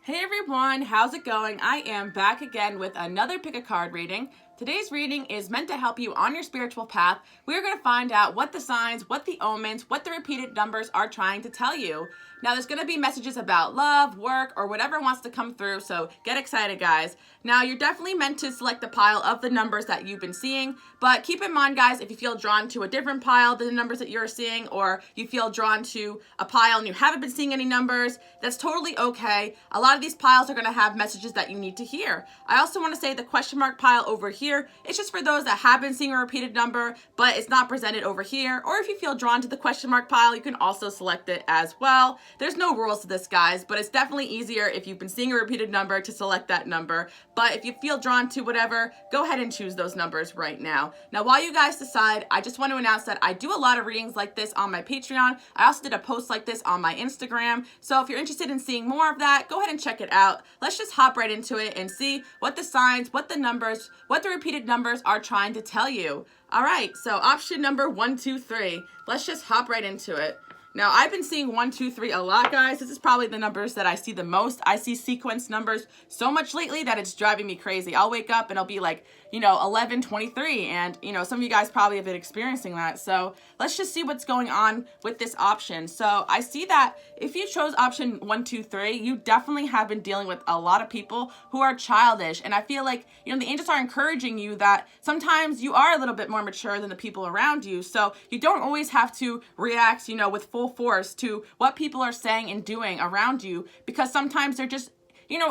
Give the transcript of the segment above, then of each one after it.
Hey everyone, how's it going? I am back again with another pick a card reading. Today's reading is meant to help you on your spiritual path. We're going to find out what the signs, what the omens, what the repeated numbers are trying to tell you. Now there's going to be messages about love, work, or whatever wants to come through, so get excited guys. Now you're definitely meant to select the pile of the numbers that you've been seeing, but keep in mind guys, if you feel drawn to a different pile than the numbers that you're seeing, or you feel drawn to a pile and you haven't been seeing any numbers, that's totally okay. A lot of these piles are going to have messages that you need to hear. I also want to say the question mark pile over here, it's just for those that have been seeing a repeated number, but it's not presented over here. Or if you feel drawn to the question mark pile, you can also select it as well. There's no rules to this, guys, but it's definitely easier if you've been seeing a repeated number to select that number. But if you feel drawn to whatever, go ahead and choose those numbers right now. Now, while you guys decide, I just want to announce that I do a lot of readings like this on my Patreon. I also did a post like this on my Instagram. So if you're interested in seeing more of that, go ahead and check it out. Let's just hop right into it and see what the signs, what the numbers, what the repeated numbers are trying to tell you. All right, so option number 1, 2, 3. Let's just hop right into it. Now, I've been seeing 1, 2, 3 a lot, guys. This is probably the numbers that I see the most. I see sequence numbers so much lately that it's driving me crazy. I'll wake up and I'll be like, 11, 23. And, some of you guys probably have been experiencing that. So let's just see what's going on with this option. So I see that if you chose option 1, 2, 3, you definitely have been dealing with a lot of people who are childish. And I feel like, the angels are encouraging you that sometimes you are a little bit more mature than the people around you. So you don't always have to react, with full force to what people are saying and doing around you, because sometimes they're just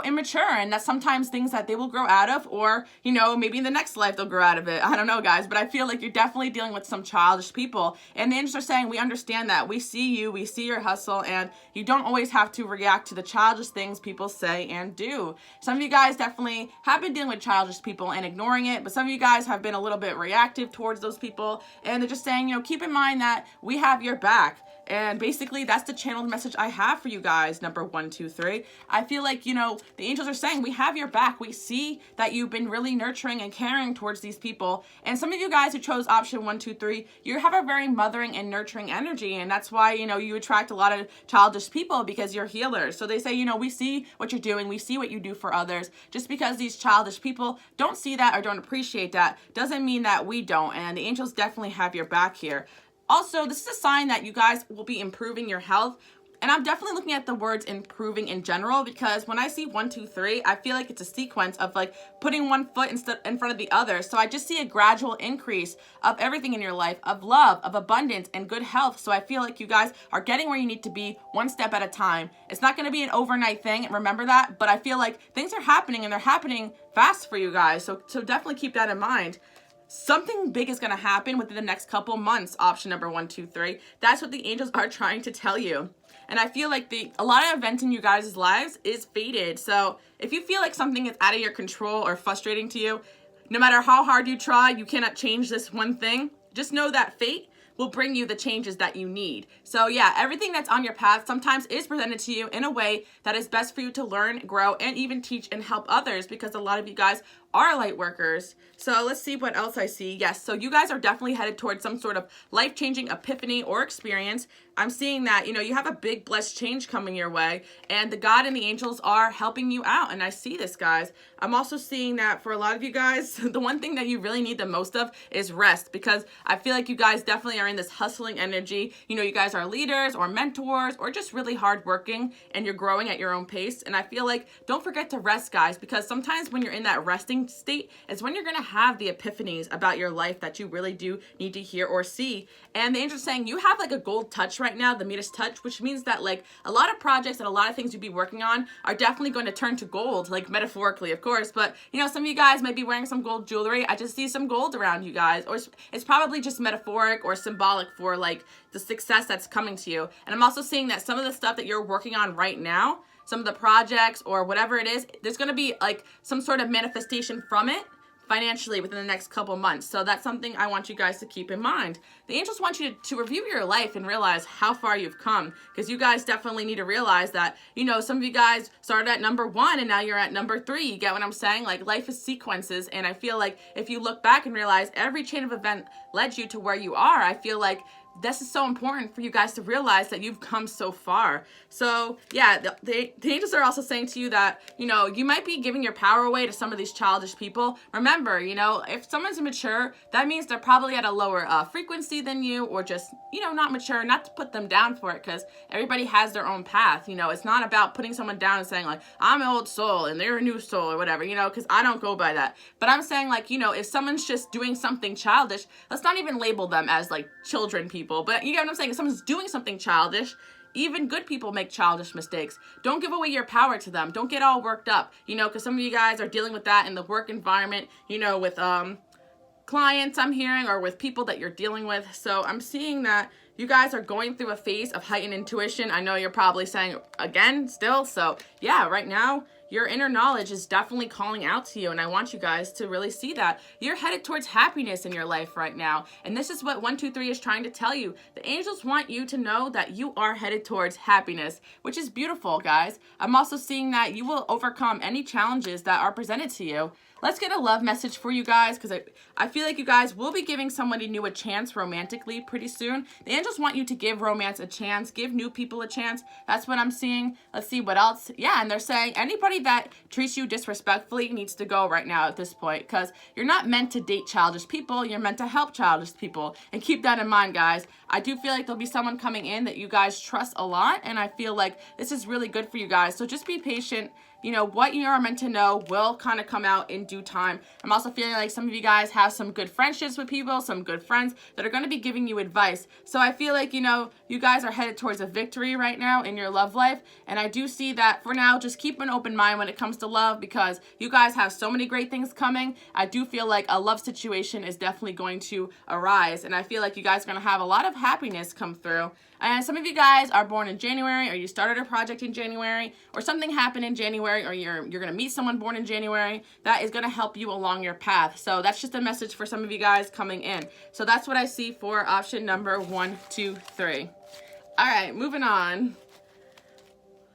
immature, and that's sometimes things that they will grow out of, or maybe in the next life they'll grow out of it. I don't know guys, but I feel like you're definitely dealing with some childish people, and the angels are saying we understand that, we see you, we see your hustle, and you don't always have to react to the childish things people say and do. Some of you guys definitely have been dealing with childish people and ignoring it, but some of you guys have been a little bit reactive towards those people, and they're just saying, keep in mind that we have your back. And basically, that's the channeled message I have for you guys, number 1, 2, 3. I feel like, the angels are saying, we have your back. We see that you've been really nurturing and caring towards these people. And some of you guys who chose option 1, 2, 3, you have a very mothering and nurturing energy. And that's why, you attract a lot of childish people, because you're healers. So they say, we see what you're doing. We see what you do for others. Just because these childish people don't see that or don't appreciate that doesn't mean that we don't. And the angels definitely have your back here. Also, this is a sign that you guys will be improving your health. And I'm definitely looking at the words improving in general, because when I see 1, 2, 3, I feel like it's a sequence of like putting one foot in front of the other. So I just see a gradual increase of everything in your life, of love, of abundance, and good health. So I feel like you guys are getting where you need to be one step at a time. It's not going to be an overnight thing, remember that, but I feel like things are happening, and they're happening fast for you guys. So definitely keep that in mind. Something big is going to happen within the next couple months, option number 1, 2, 3. That's what the angels are trying to tell you. And I feel like a lot of events in you guys' lives is fated. So if you feel like something is out of your control or frustrating to you, no matter how hard you try, you cannot change this one thing. Just know that fate will bring you the changes that you need. So yeah, everything that's on your path sometimes is presented to you in a way that is best for you to learn, grow, and even teach and help others, because a lot of you guys are light workers. So let's see what else I see. Yes, so you guys are definitely headed towards some sort of life-changing epiphany or experience. I'm seeing that, you have a big blessed change coming your way, and the God and the angels are helping you out, and I see this, guys. I'm also seeing that for a lot of you guys, the one thing that you really need the most of is rest, because I feel like you guys definitely are in this hustling energy. You guys are leaders or mentors or just really hardworking, and you're growing at your own pace, and I feel like don't forget to rest, guys, because sometimes when you're in that resting state is when you're going to have the epiphanies about your life that you really do need to hear or see. And the angels are saying you have like a gold touch right now, the Midas touch, which means that like a lot of projects and a lot of things you'd be working on are definitely going to turn to gold, like metaphorically, of course. But some of you guys might be wearing some gold jewelry. I just see some gold around you guys, or it's probably just metaphoric or symbolic for like the success that's coming to you. And I'm also seeing that some of the stuff that you're working on right now, some of the projects or whatever it is, there's going to be like some sort of manifestation from it financially within the next couple months. So that's something I want you guys to keep in mind. The angels want you to review your life and realize how far you've come, because you guys definitely need to realize that, some of you guys started at number 1 and now you're at number 3. You get what I'm saying? Like, life is sequences, and I feel like if you look back and realize every chain of event led you to where you are, I feel like this is so important for you guys to realize that you've come so far. So yeah, the angels are also saying to you that, you know, you might be giving your power away to some of these childish people. Remember, you know, if someone's immature, that means they're probably at a lower frequency than you, or just, you know, not mature. Not to put them down for it, because everybody has their own path. You know, it's not about putting someone down and saying like, I'm an old soul and they're a new soul or whatever, you know, because I don't go by that. But I'm saying, like, you know, if someone's just doing something childish, let's not even label them as like children people. But you get what I'm saying? If someone's doing something childish, even good people make childish mistakes. Don't give away your power to them. Don't get all worked up, you know, because some of you guys are dealing with that in the work environment, you know, with clients I'm hearing, or with people that you're dealing with. So I'm seeing that you guys are going through a phase of heightened intuition. I know you're probably saying again still. So yeah, right now your inner knowledge is definitely calling out to you, and I want you guys to really see that you're headed towards happiness in your life right now. And this is what 123 is trying to tell you. The angels want you to know that you are headed towards happiness, which is beautiful, guys. I'm also seeing that you will overcome any challenges that are presented to you. Let's get a love message for you guys, because I feel like you guys will be giving somebody new a chance romantically pretty soon. The angels want you to give romance a chance, give new people a chance. That's what I'm seeing. Let's see what else. Yeah, and they're saying anybody that treats you disrespectfully needs to go right now at this point, because you're not meant to date childish people. You're meant to help childish people. And keep that in mind, guys. I do feel like there'll be someone coming in that you guys trust a lot, and I feel like this is really good for you guys. So just be patient. You know, what you are meant to know will kind of come out in due time. I'm also feeling like some of you guys have some good friendships with people, some good friends that are going to be giving you advice. So I feel like, you know, you guys are headed towards a victory right now in your love life. And I do see that for now, just keep an open mind when it comes to love, because you guys have so many great things coming. I do feel like a love situation is definitely going to arise. And I feel like you guys are going to have a lot of happiness come through. And some of you guys are born in January, or you started a project in January, or something happened in January, or you're going to meet someone born in January. That is going to help you along your path. So that's just a message for some of you guys coming in. So that's what I see for option number 1, 2, 3. All right, moving on.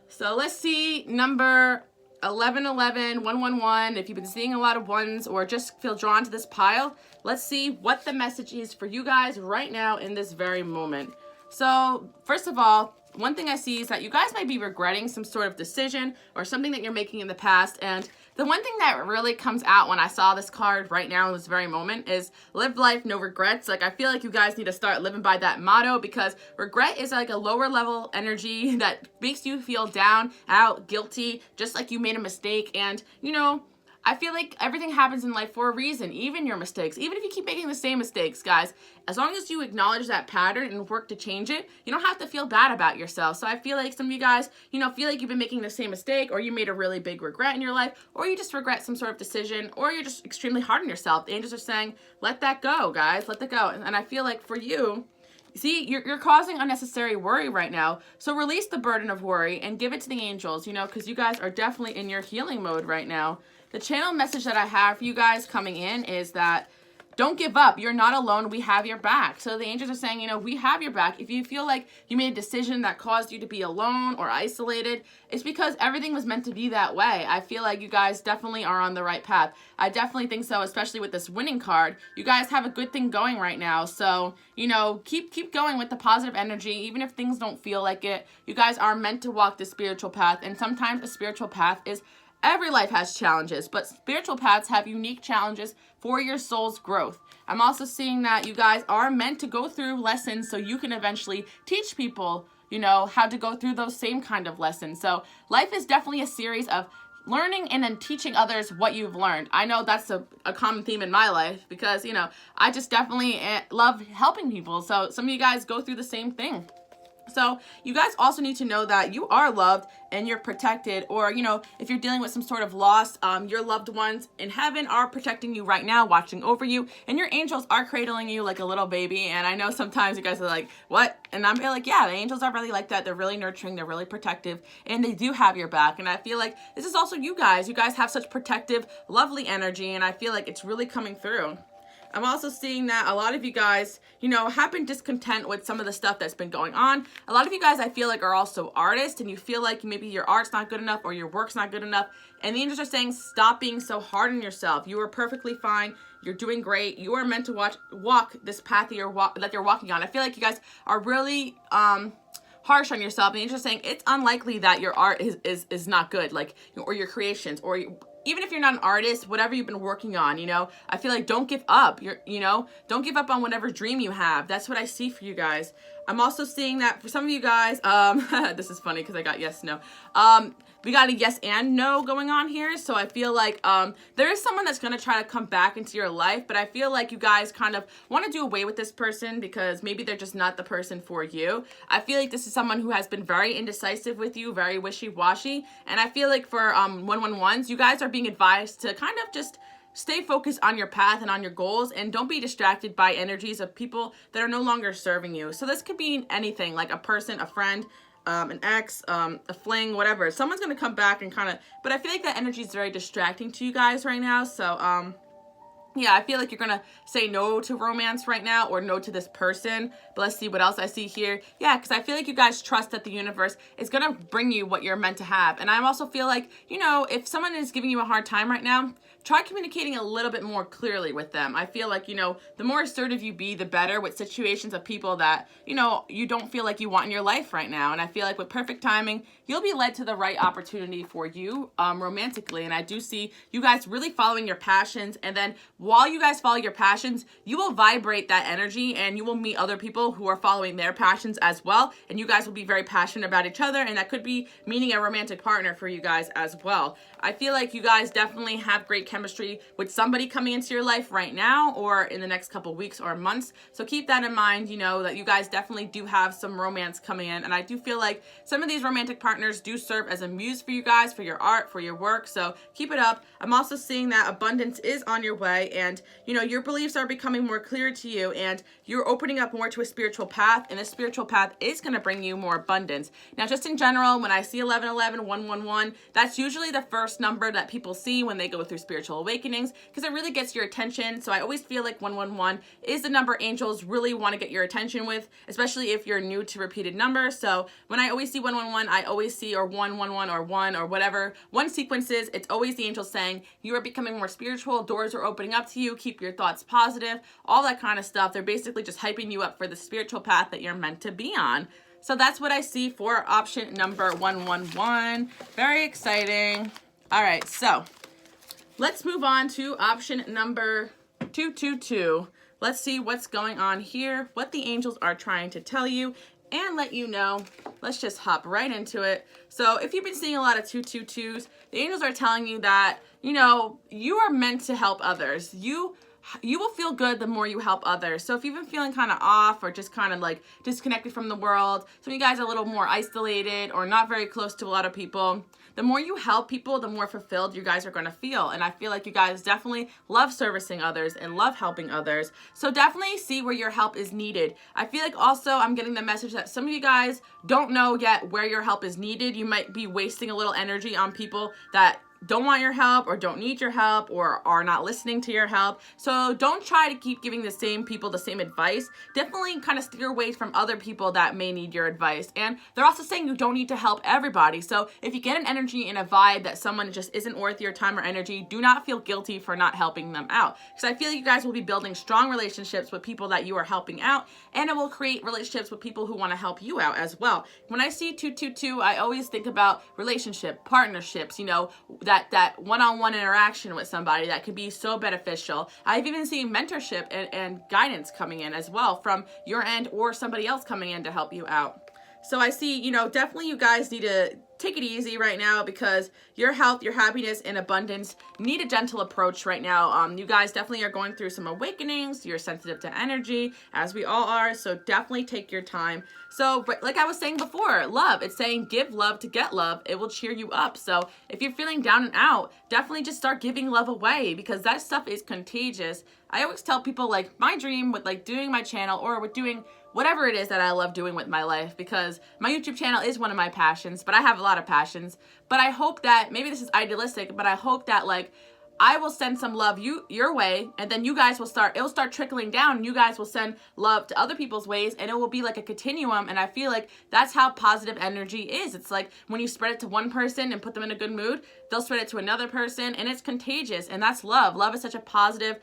So let's see number 1111, 111. If you've been seeing a lot of ones or just feel drawn to this pile, let's see what the message is for you guys right now in this very moment. So first of all, one thing I see is that you guys might be regretting some sort of decision or something that you're making in the past. And the one thing that really comes out when I saw this card right now in this very moment is live life, no regrets. Like, I feel like you guys need to start living by that motto, because regret is like a lower level energy that makes you feel down, out, guilty, just like you made a mistake. And, you know, I feel like everything happens in life for a reason, even your mistakes. Even if you keep making the same mistakes, guys, as long as you acknowledge that pattern and work to change it, you don't have to feel bad about yourself. So I feel like some of you guys, you know, feel like you've been making the same mistake, or you made a really big regret in your life, or you just regret some sort of decision, or you're just extremely hard on yourself. The angels are saying, let that go, guys, let that go. And I feel like for you, see, you're causing unnecessary worry right now. So release the burden of worry and give it to the angels, you know, because you guys are definitely in your healing mode right now. The channel message that I have for you guys coming in is that don't give up. You're not alone. We have your back. So the angels are saying, you know, we have your back. If you feel like you made a decision that caused you to be alone or isolated, it's because everything was meant to be that way. I feel like you guys definitely are on the right path. I definitely think so, especially with this winning card. You guys have a good thing going right now. So, you know, keep going with the positive energy, even if things don't feel like it. You guys are meant to walk the spiritual path, and sometimes a spiritual path is every life has challenges, but spiritual paths have unique challenges for your soul's growth. I'm also seeing that you guys are meant to go through lessons so you can eventually teach people, you know, how to go through those same kind of lessons. So life is definitely a series of learning and then teaching others what you've learned. I know that's a common theme in my life, because, you know, I just definitely love helping people. So some of you guys go through the same thing. So you guys also need to know that you are loved and you're protected, or, you know, if you're dealing with some sort of loss, your loved ones in heaven are protecting you right now, watching over you, and your angels are cradling you like a little baby. And I know sometimes you guys are like, what? And I'm like, yeah, the angels are really like that. They're really nurturing. They're really protective, and they do have your back. And I feel like this is also you guys. You guys have such protective, lovely energy, and I feel like it's really coming through. I'm also seeing that a lot of you guys, you know, have been discontent with some of the stuff that's been going on. A lot of you guys, I feel like, are also artists, and you feel like maybe your art's not good enough or your work's not good enough. And the angels are saying, stop being so hard on yourself. You are perfectly fine. You're doing great. You are meant to walk this path that you're walking on. I feel like you guys are really harsh on yourself, and you're just saying it's unlikely that your art is not good, like, or your creations, or even if you're not an artist, whatever you've been working on, you know, I feel like don't give up. Don't give up on whatever dream you have. That's what I see for you guys. I'm also seeing that for some of you guys, this is funny because I got yes, no. We got a yes and no going on here. So I feel like there is someone that's going to try to come back into your life, but I feel like you guys kind of want to do away with this person because maybe they're just not the person for you. I feel like this is someone who has been very indecisive with you, very wishy-washy. And I feel like for 111s, you guys are being advised to kind of just stay focused on your path and on your goals, and don't be distracted by energies of people that are no longer serving you. So this could be anything, like a person, a friend, an ex, a fling, whatever. Someone's going to come back and kind of, but I feel like that energy is very distracting to you guys right now. So, yeah, I feel like you're going to say no to romance right now, or no to this person. But let's see what else I see here. Yeah, because I feel like you guys trust that the universe is going to bring you what you're meant to have. And I also feel like, you know, if someone is giving you a hard time right now, try communicating a little bit more clearly with them. I feel like, you know, the more assertive you be, the better with situations of people that, you know, you don't feel like you want in your life right now. And I feel like with perfect timing, you'll be led to the right opportunity for you romantically. And I do see you guys really following your passions. And then while you guys follow your passions, you will vibrate that energy, and you will meet other people who are following their passions as well. And you guys will be very passionate about each other. And that could be meeting a romantic partner for you guys as well. I feel like you guys definitely have great chemistry with somebody coming into your life right now or in the next couple weeks or months. So keep that in mind, you know, that you guys definitely do have some romance coming in. And I do feel like some of these romantic partners do serve as a muse for you guys, for your art, for your work. So keep it up. I'm also seeing that abundance is on your way, and, you know, your beliefs are becoming more clear to you, and you're opening up more to a spiritual path, and this spiritual path is going to bring you more abundance. Now, just in general, when I see 1111, 111, that's usually the first number that people see when they go through spiritual awakenings, because it really gets your attention. So I always feel like 111 is the number angels really want to get your attention with, especially if you're new to repeated numbers. So when I always see 111, I always see, or 111 or 1 or whatever one sequences, it's always the angels saying you are becoming more spiritual, doors are opening up to you, keep your thoughts positive, all that kind of stuff. They're basically just hyping you up for the spiritual path that you're meant to be on. So that's what I see for option number 111. Very exciting. All right, so let's move on to option number 222. Let's see what's going on here, what the angels are trying to tell you and let you know. Let's just hop right into it. So if you've been seeing a lot of 222s, the angels are telling you that, you know, you are meant to help others. You will feel good the more you help others. So if you've been feeling kind of off or just kind of like disconnected from the world, some of you guys are a little more isolated or not very close to a lot of people, the more you help people, the more fulfilled you guys are going to feel. And I feel like you guys definitely love servicing others and love helping others. So definitely see where your help is needed. I feel like also I'm getting the message that some of you guys don't know yet where your help is needed. You might be wasting a little energy on people that don't want your help or don't need your help or are not listening to your help. So don't try to keep giving the same people the same advice. Definitely kind of steer away from other people that may need your advice. And they're also saying you don't need to help everybody. So if you get an energy and a vibe that someone just isn't worth your time or energy, do not feel guilty for not helping them out. Because I feel like you guys will be building strong relationships with people that you are helping out, and it will create relationships with people who want to help you out as well. When I see 222, I always think about relationship, partnerships, you know, that one-on-one interaction with somebody that could be so beneficial. I've even seen mentorship and guidance coming in as well from your end or somebody else coming in to help you out. So I see, you know, definitely you guys need to take it easy right now because your health, your happiness, and abundance need a gentle approach right now. You guys definitely are going through some awakenings. You're sensitive to energy, as we all are. So definitely take your time. So like I was saying before, love, it's saying give love to get love. It will cheer you up. So if you're feeling down and out, definitely just start giving love away because that stuff is contagious. I always tell people, like, my dream with like doing my channel or with doing whatever it is that I love doing with my life, because my YouTube channel is one of my passions, but I have a lot of passions. But I hope that, maybe this is idealistic, but I hope that like I will send some love your way, and then you guys will it'll start trickling down, and you guys will send love to other people's ways, and it will be like a continuum. And I feel like that's how positive energy is. It's like when you spread it to one person and put them in a good mood, they'll spread it to another person, and it's contagious. And that's love. Love is such a positive,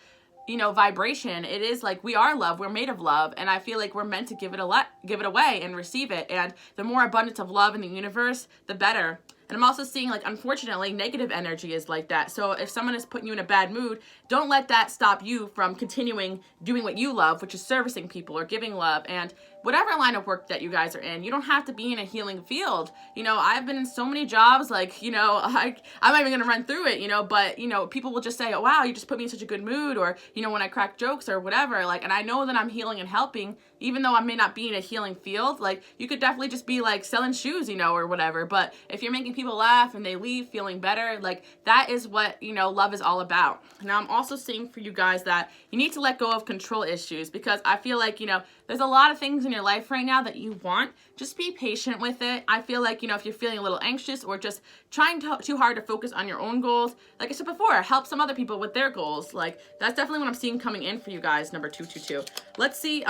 vibration. It is like we are love. We're made of love, and I feel like we're meant to give it away and receive it. And the more abundance of love in the universe, the better. And I'm also seeing, like, unfortunately, negative energy is like that. So if someone is putting you in a bad mood, don't let that stop you from continuing doing what you love, which is servicing people or giving love. And whatever line of work that you guys are in, you don't have to be in a healing field. I've been in so many jobs, like, I'm not even going to run through it, but, people will just say, oh, wow, you just put me in such a good mood, or, when I crack jokes or whatever, like, and I know that I'm healing and helping, even though I may not be in a healing field. Like, you could definitely just be, like, selling shoes, or whatever, but if you're making people laugh and they leave feeling better, like, that is what, love is all about. Now, I'm also seeing for you guys that you need to let go of control issues, because I feel like, there's a lot of things in your life right now that you want. Just be patient with it. I feel like, if you're feeling a little anxious or just trying too hard to focus on your own goals, like I said before, help some other people with their goals. Like, that's definitely what I'm seeing coming in for you guys, number 222. Let's see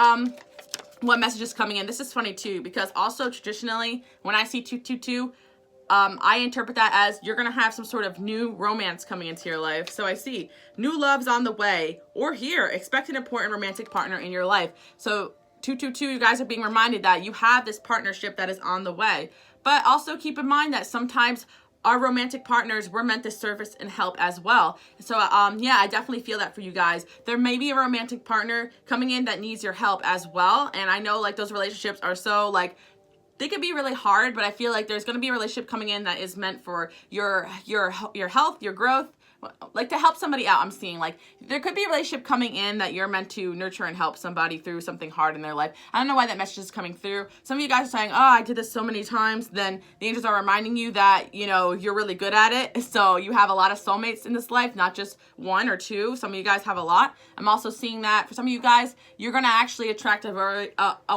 what message is coming in. This is funny too, because also traditionally, when I see 222, I interpret that as you're going to have some sort of new romance coming into your life. So I see new love's on the way, or here, expect an important romantic partner in your life. So 222, you guys are being reminded that you have this partnership that is on the way. But also keep in mind that sometimes our romantic partners, we're meant to service and help as well. So yeah, I definitely feel that for you guys. There may be a romantic partner coming in that needs your help as well. And I know, like, those relationships are so, like, they could be really hard, but I feel like there's going to be a relationship coming in that is meant for your health, your growth, like to help somebody out. I'm seeing, like, there could be a relationship coming in that you're meant to nurture and help somebody through something hard in their life. I don't know why that message is coming through. Some of you guys are saying, oh, I did this so many times. Then the angels are reminding you that, you're really good at it. So you have a lot of soulmates in this life, not just one or two. Some of you guys have a lot. I'm also seeing that for some of you guys, you're going to actually attract a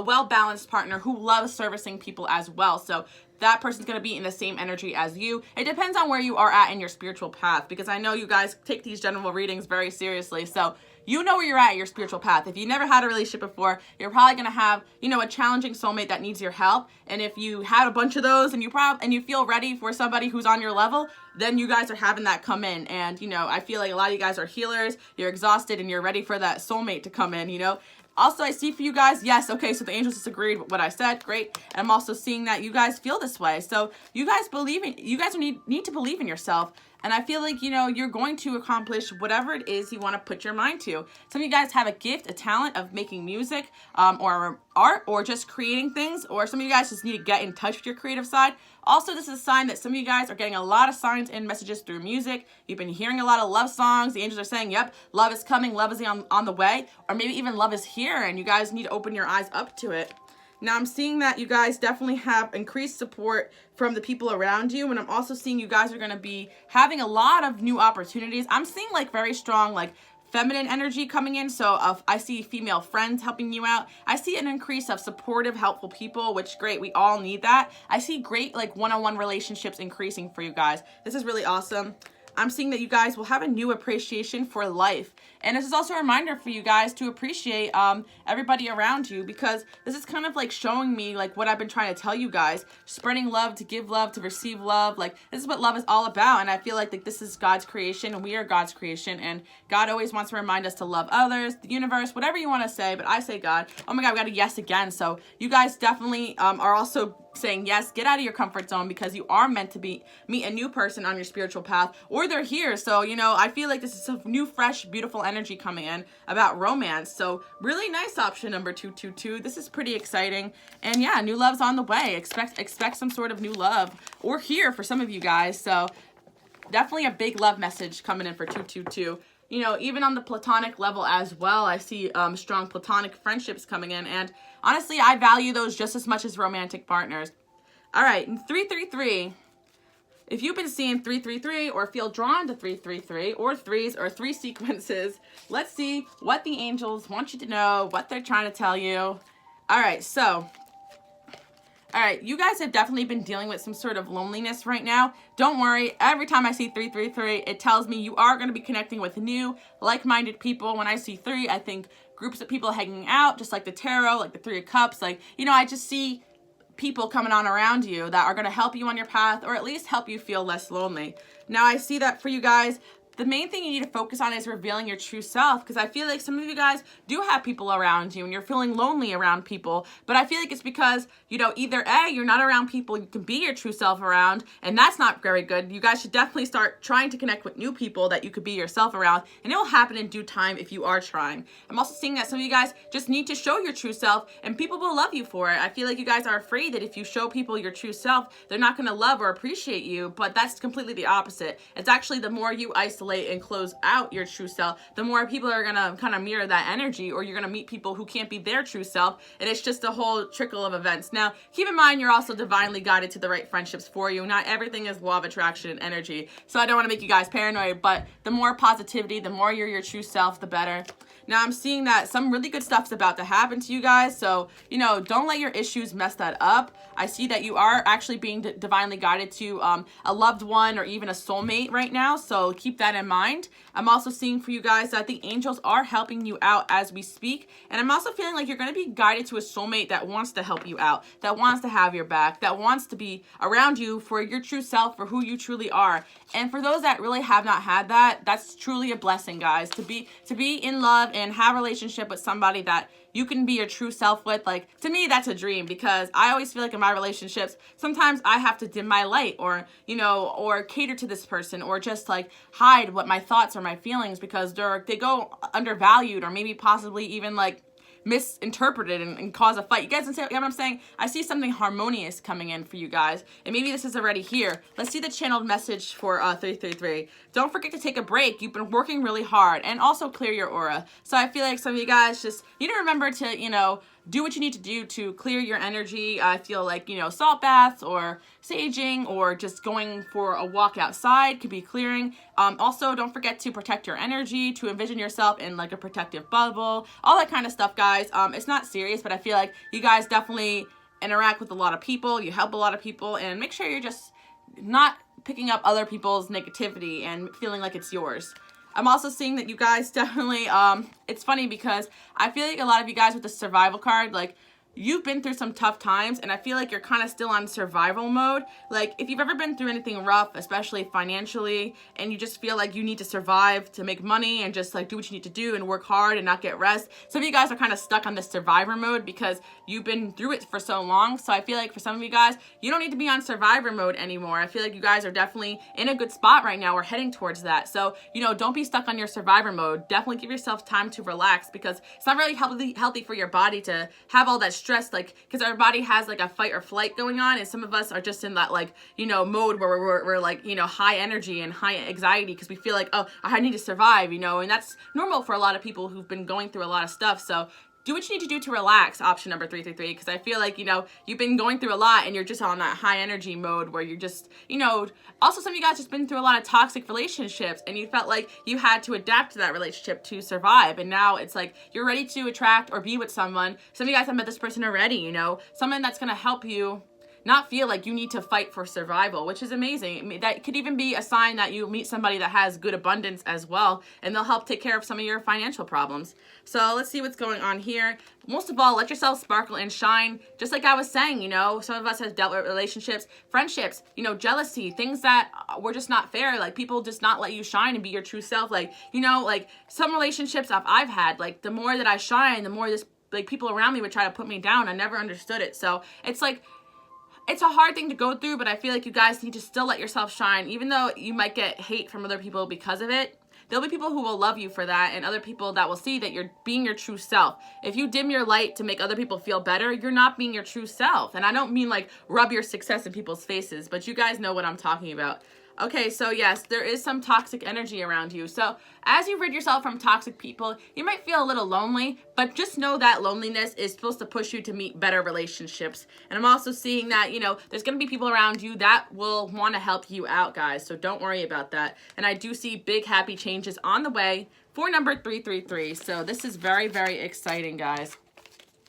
well-balanced partner who loves servicing people as well. So that person's going to be in the same energy as you. It depends on where you are at in your spiritual path, because I know you guys take these general readings very seriously. So you know where you're at in your spiritual path. If you never had a relationship before, you're probably going to have, a challenging soulmate that needs your help. And if you had a bunch of those and you feel ready for somebody who's on your level, then you guys are having that come in. And, I feel like a lot of you guys are healers. You're exhausted and you're ready for that soulmate to come in, Also, I see for you guys, yes, okay, so the angels disagreed with what I said, great. And I'm also seeing that you guys feel this way. So you guys need to believe in yourself. And I feel like, you're going to accomplish whatever it is you want to put your mind to. Some of you guys have a gift, a talent of making music, or art, or just creating things, or some of you guys just need to get in touch with your creative side. Also, this is a sign that some of you guys are getting a lot of signs and messages through music. You've been hearing a lot of love songs. The angels are saying, yep, love is coming, love is on the way, or maybe even love is here, and you guys need to open your eyes up to it. Now, I'm seeing that you guys definitely have increased support from the people around you, and I'm also seeing you guys are going to be having a lot of new opportunities. I'm seeing, like, very strong, like, feminine energy coming in. So I see female friends helping you out. I see an increase of supportive, helpful people, which great. We all need that. I see great, like, one-on-one relationships increasing for you guys. This is really awesome. I'm seeing that you guys will have a new appreciation for life. And this is also a reminder for you guys to appreciate everybody around you, because this is kind of like showing me, like, what I've been trying to tell you guys, spreading love, to give love, to receive love. Like, this is what love is all about. And I feel like this is God's creation, and we are God's creation, and God always wants to remind us to love others, the universe, whatever you want to say, but I say God. Oh my God, we got a yes again. So you guys definitely are also saying yes, get out of your comfort zone, because you are meant to meet a new person on your spiritual path, or they're here. So, I feel like this is a new, fresh, beautiful energy coming in about romance. So really nice option number 222. This is pretty exciting. And yeah, new love's on the way. Expect some sort of new love, or here for some of you guys. So definitely a big love message coming in for 222. Even on the platonic level as well, I see strong platonic friendships coming in. And honestly, I value those just as much as romantic partners. All right, 333. If you've been seeing 333 or feel drawn to 333 or threes or three sequences, let's see what the angels want you to know, what they're trying to tell you. All right, so All right, you guys have definitely been dealing with some sort of loneliness right now. Don't worry, every time I see 333, it tells me you are going to be connecting with new, like-minded people. When I see 3, I think groups of people hanging out, just like the tarot, like the 3 of Cups. Like, you know, I just see people coming on around you that are going to help you on your path, or at least help you feel less lonely. Now, I see that for you guys, the main thing you need to focus on is revealing your true self, because I feel like some of you guys do have people around you and you're feeling lonely around people, but I feel like it's because, you know, either A, you're not around people you can be your true self around, and that's not very good. You guys should definitely start trying to connect with new people that you could be yourself around, and it will happen in due time if you are trying. I'm also seeing that some of you guys just need to show your true self, and people will love you for it. I feel like you guys are afraid that if you show people your true self, they're not going to love or appreciate you, but that's completely the opposite. It's actually the more you isolate and close out your true self, the more people are gonna kind of mirror that energy, or you're gonna meet people who can't be their true self, and it's just a whole trickle of events. Now, keep in mind, you're also divinely guided to the right friendships for you. Not everything is law of attraction and energy, so I don't want to make you guys paranoid, but the more positivity, the more you're your true self, the better. Now, I'm seeing that some really good stuff's about to happen to you guys, so, you know, don't let your issues mess that up. I see that you are actually being divinely guided to a loved one or even a soulmate right now, so keep that in mind. I'm also seeing for you guys that the angels are helping you out as we speak, and I'm also feeling like you're going to be guided to a soulmate that wants to help you out, that wants to have your back, that wants to be around you for your true self, for who you truly are. And for those that really have not had that, that's truly a blessing, guys, to be in love and have a relationship with somebody that you can be your true self with. Like, to me, that's a dream, because I always feel like in my relationships, sometimes I have to dim my light, or, you know, or cater to this person, or just like hide what my thoughts or my feelings, because they go undervalued, or maybe possibly even like misinterpreted and cause a fight. You guys get what I'm saying? I see something harmonious coming in for you guys, and maybe this is already here. Let's see the channeled message for 333. Don't forget to take a break. You've been working really hard, and also clear your aura. So I feel like some of you guys just need to remember to, you know, do what you need to do to clear your energy. I feel like, you know, salt baths or saging or just going for a walk outside could be clearing. Also, don't forget to protect your energy, to envision yourself in like a protective bubble, all that kind of stuff, guys. It's not serious, but I feel like you guys definitely interact with a lot of people, you help a lot of people, and make sure you're just not picking up other people's negativity and feeling like it's yours. I'm also seeing that you guys definitely, it's funny because I feel like a lot of you guys with the survival card, like, you've been through some tough times, and I feel like you're kind of still on survival mode. Like, if you've ever been through anything rough, especially financially, and you just feel like you need to survive to make money and just like do what you need to do and work hard and not get rest, some of you guys are kind of stuck on this survivor mode because you've been through it for so long. So I feel like for some of you guys, you don't need to be on survivor mode anymore. I feel like you guys are definitely in a good spot right now. We're heading towards that. So, you know, don't be stuck on your survivor mode. Definitely give yourself time to relax, because it's not really healthy for your body to have all that stress, like, because our body has like a fight or flight going on, and some of us are just in that, like, you know, mode where we're like, you know, high energy and high anxiety because we feel like, oh, I need to survive, you know, and that's normal for a lot of people who've been going through a lot of stuff. So do what you need to do to relax, option number 333, because I feel like, you know, you've been going through a lot and you're just on that high energy mode where you're just, you know, also some of you guys just been through a lot of toxic relationships and you felt like you had to adapt to that relationship to survive. And now it's like you're ready to attract or be with someone. Some of you guys have met this person already, you know, someone that's going to help you not feel like you need to fight for survival, which is amazing. I mean, that could even be a sign that you meet somebody that has good abundance as well, and they'll help take care of some of your financial problems. So let's see what's going on here. Most of all, let yourself sparkle and shine. Just like I was saying, you know, some of us have dealt with relationships, friendships, you know, jealousy, things that were just not fair. Like, people just not let you shine and be your true self. Like, you know, like some relationships I've had, like the more that I shine, the more like people around me would try to put me down. I never understood it. So it's like, it's a hard thing to go through, but I feel like you guys need to still let yourself shine. Even though you might get hate from other people because of it, there'll be people who will love you for that, and other people that will see that you're being your true self. If you dim your light to make other people feel better, you're not being your true self. And I don't mean like rub your success in people's faces, but you guys know what I'm talking about. Okay, so yes, there is some toxic energy around you. So as you rid yourself from toxic people, you might feel a little lonely, but just know that loneliness is supposed to push you to meet better relationships. And I'm also seeing that, you know, there's going to be people around you that will want to help you out, guys. So don't worry about that. And I do see big happy changes on the way for number 333. So this is very, very exciting, guys.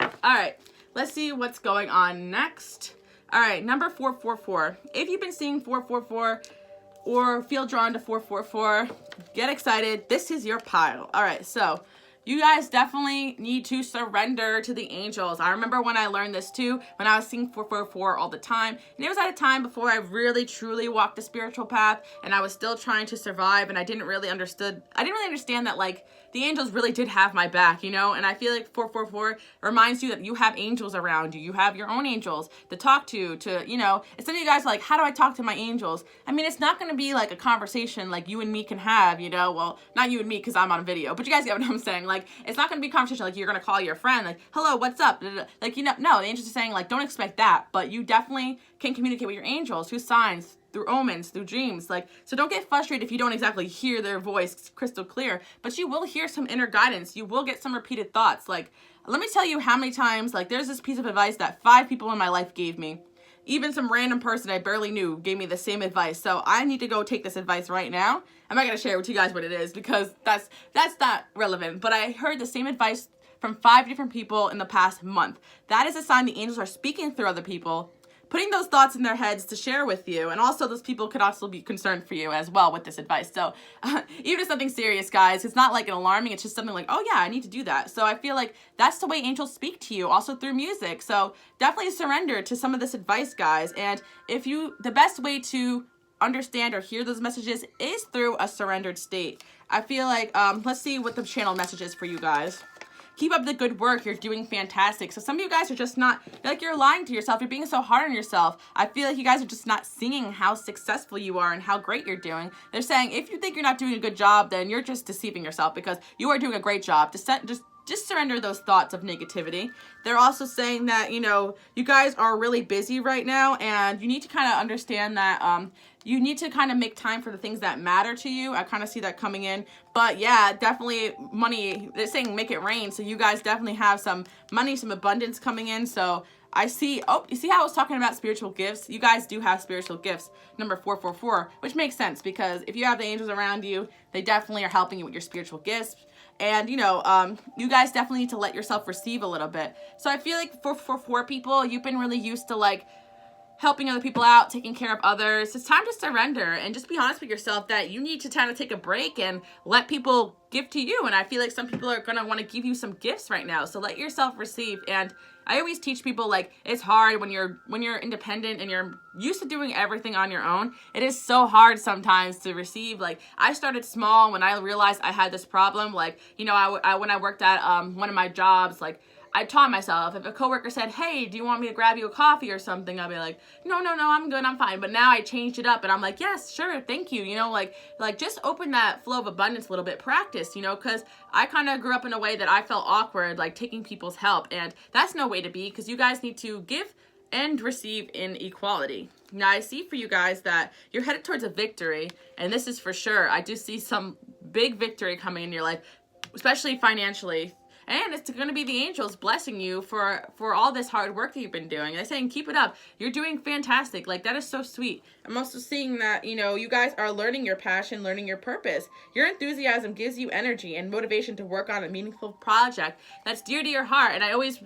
All right, let's see what's going on next. All right, number 444. If you've been seeing 444 or feel drawn to 444, get excited. This is your pile. All right, so you guys definitely need to surrender to the angels. I remember when I learned this too, when I was seeing 444 all the time. And it was at a time before I really truly walked the spiritual path, and I was still trying to survive, and I didn't really understand that like the angels really did have my back, you know? And I feel like 444 reminds you that you have angels around you. You have your own angels to talk to, you know, and some of you guys are like, how do I talk to my angels? I mean, it's not going to be like a conversation like you and me can have, you know? Well, not you and me because I'm on video, but you guys get what I'm saying. Like, it's not going to be a conversation like you're going to call your friend, like, hello, what's up? Like, you know, no, the angels are saying like, don't expect that, but you definitely can communicate with your angels through signs, through omens, through dreams. Like, so don't get frustrated if you don't exactly hear their voice crystal clear, but you will hear some inner guidance. You will get some repeated thoughts. Like, let me tell you how many times, like, there's this piece of advice that 5 people in my life gave me. Even some random person I barely knew gave me the same advice. So I need to go take this advice right now. I'm not going to share with you guys what it is because that's not relevant. But I heard the same advice from 5 different people in the past month. That is a sign the angels are speaking through other people, putting those thoughts in their heads to share with you. And also those people could also be concerned for you as well with this advice. So even if it's something serious, guys, it's not like an alarming, it's just something like, oh yeah, I need to do that. So I feel like that's the way angels speak to you, also through music. So definitely surrender to some of this advice, guys. And the best way to understand or hear those messages is through a surrendered state. I feel like, let's see what the channel message is for you guys. Keep up the good work. You're doing fantastic. So some of you guys are just not, like, you're lying to yourself. You're being so hard on yourself. I feel like you guys are just not singing how successful you are and how great you're doing. They're saying if you think you're not doing a good job, then you're just deceiving yourself because you are doing a great job. Just surrender those thoughts of negativity. They're also saying that, you know, you guys are really busy right now and you need to kind of understand that you need to kind of make time for the things that matter to you. I kind of see that coming in. But yeah, definitely money. They're saying make it rain. So you guys definitely have some money, some abundance coming in. So I see, oh, you see how I was talking about spiritual gifts? You guys do have spiritual gifts, number 444, which makes sense because if you have the angels around you, they definitely are helping you with your spiritual gifts. And, you know, you guys definitely need to let yourself receive a little bit. So I feel like for 4 people, you've been really used to, like, helping other people out, taking care of others. It's time to surrender and just be honest with yourself that you need to kind of take a break and let people give to you. And I feel like some people are going to want to give you some gifts right now. So let yourself receive. And I always teach people, like, it's hard when you're independent and you're used to doing everything on your own. It is so hard sometimes to receive. Like, I started small when I realized I had this problem. Like, you know, when I worked at one of my jobs, like, I taught myself, if a coworker said, hey, do you want me to grab you a coffee or something? I'll be like, no, I'm good, I'm fine. But now I changed it up and I'm like, yes, sure, thank you. You know, like just open that flow of abundance a little bit, practice, you know, because I kind of grew up in a way that I felt awkward, like taking people's help. And that's no way to be because you guys need to give and receive in equality. Now I see for you guys that you're headed towards a victory, and this is for sure. I do see some big victory coming in your life, especially financially. And it's going to be the angels blessing you for all this hard work that you've been doing. They're saying, keep it up. You're doing fantastic. Like, that is so sweet. I'm also seeing that, you know, you guys are learning your passion, learning your purpose. Your enthusiasm gives you energy and motivation to work on a meaningful project that's dear to your heart. And I always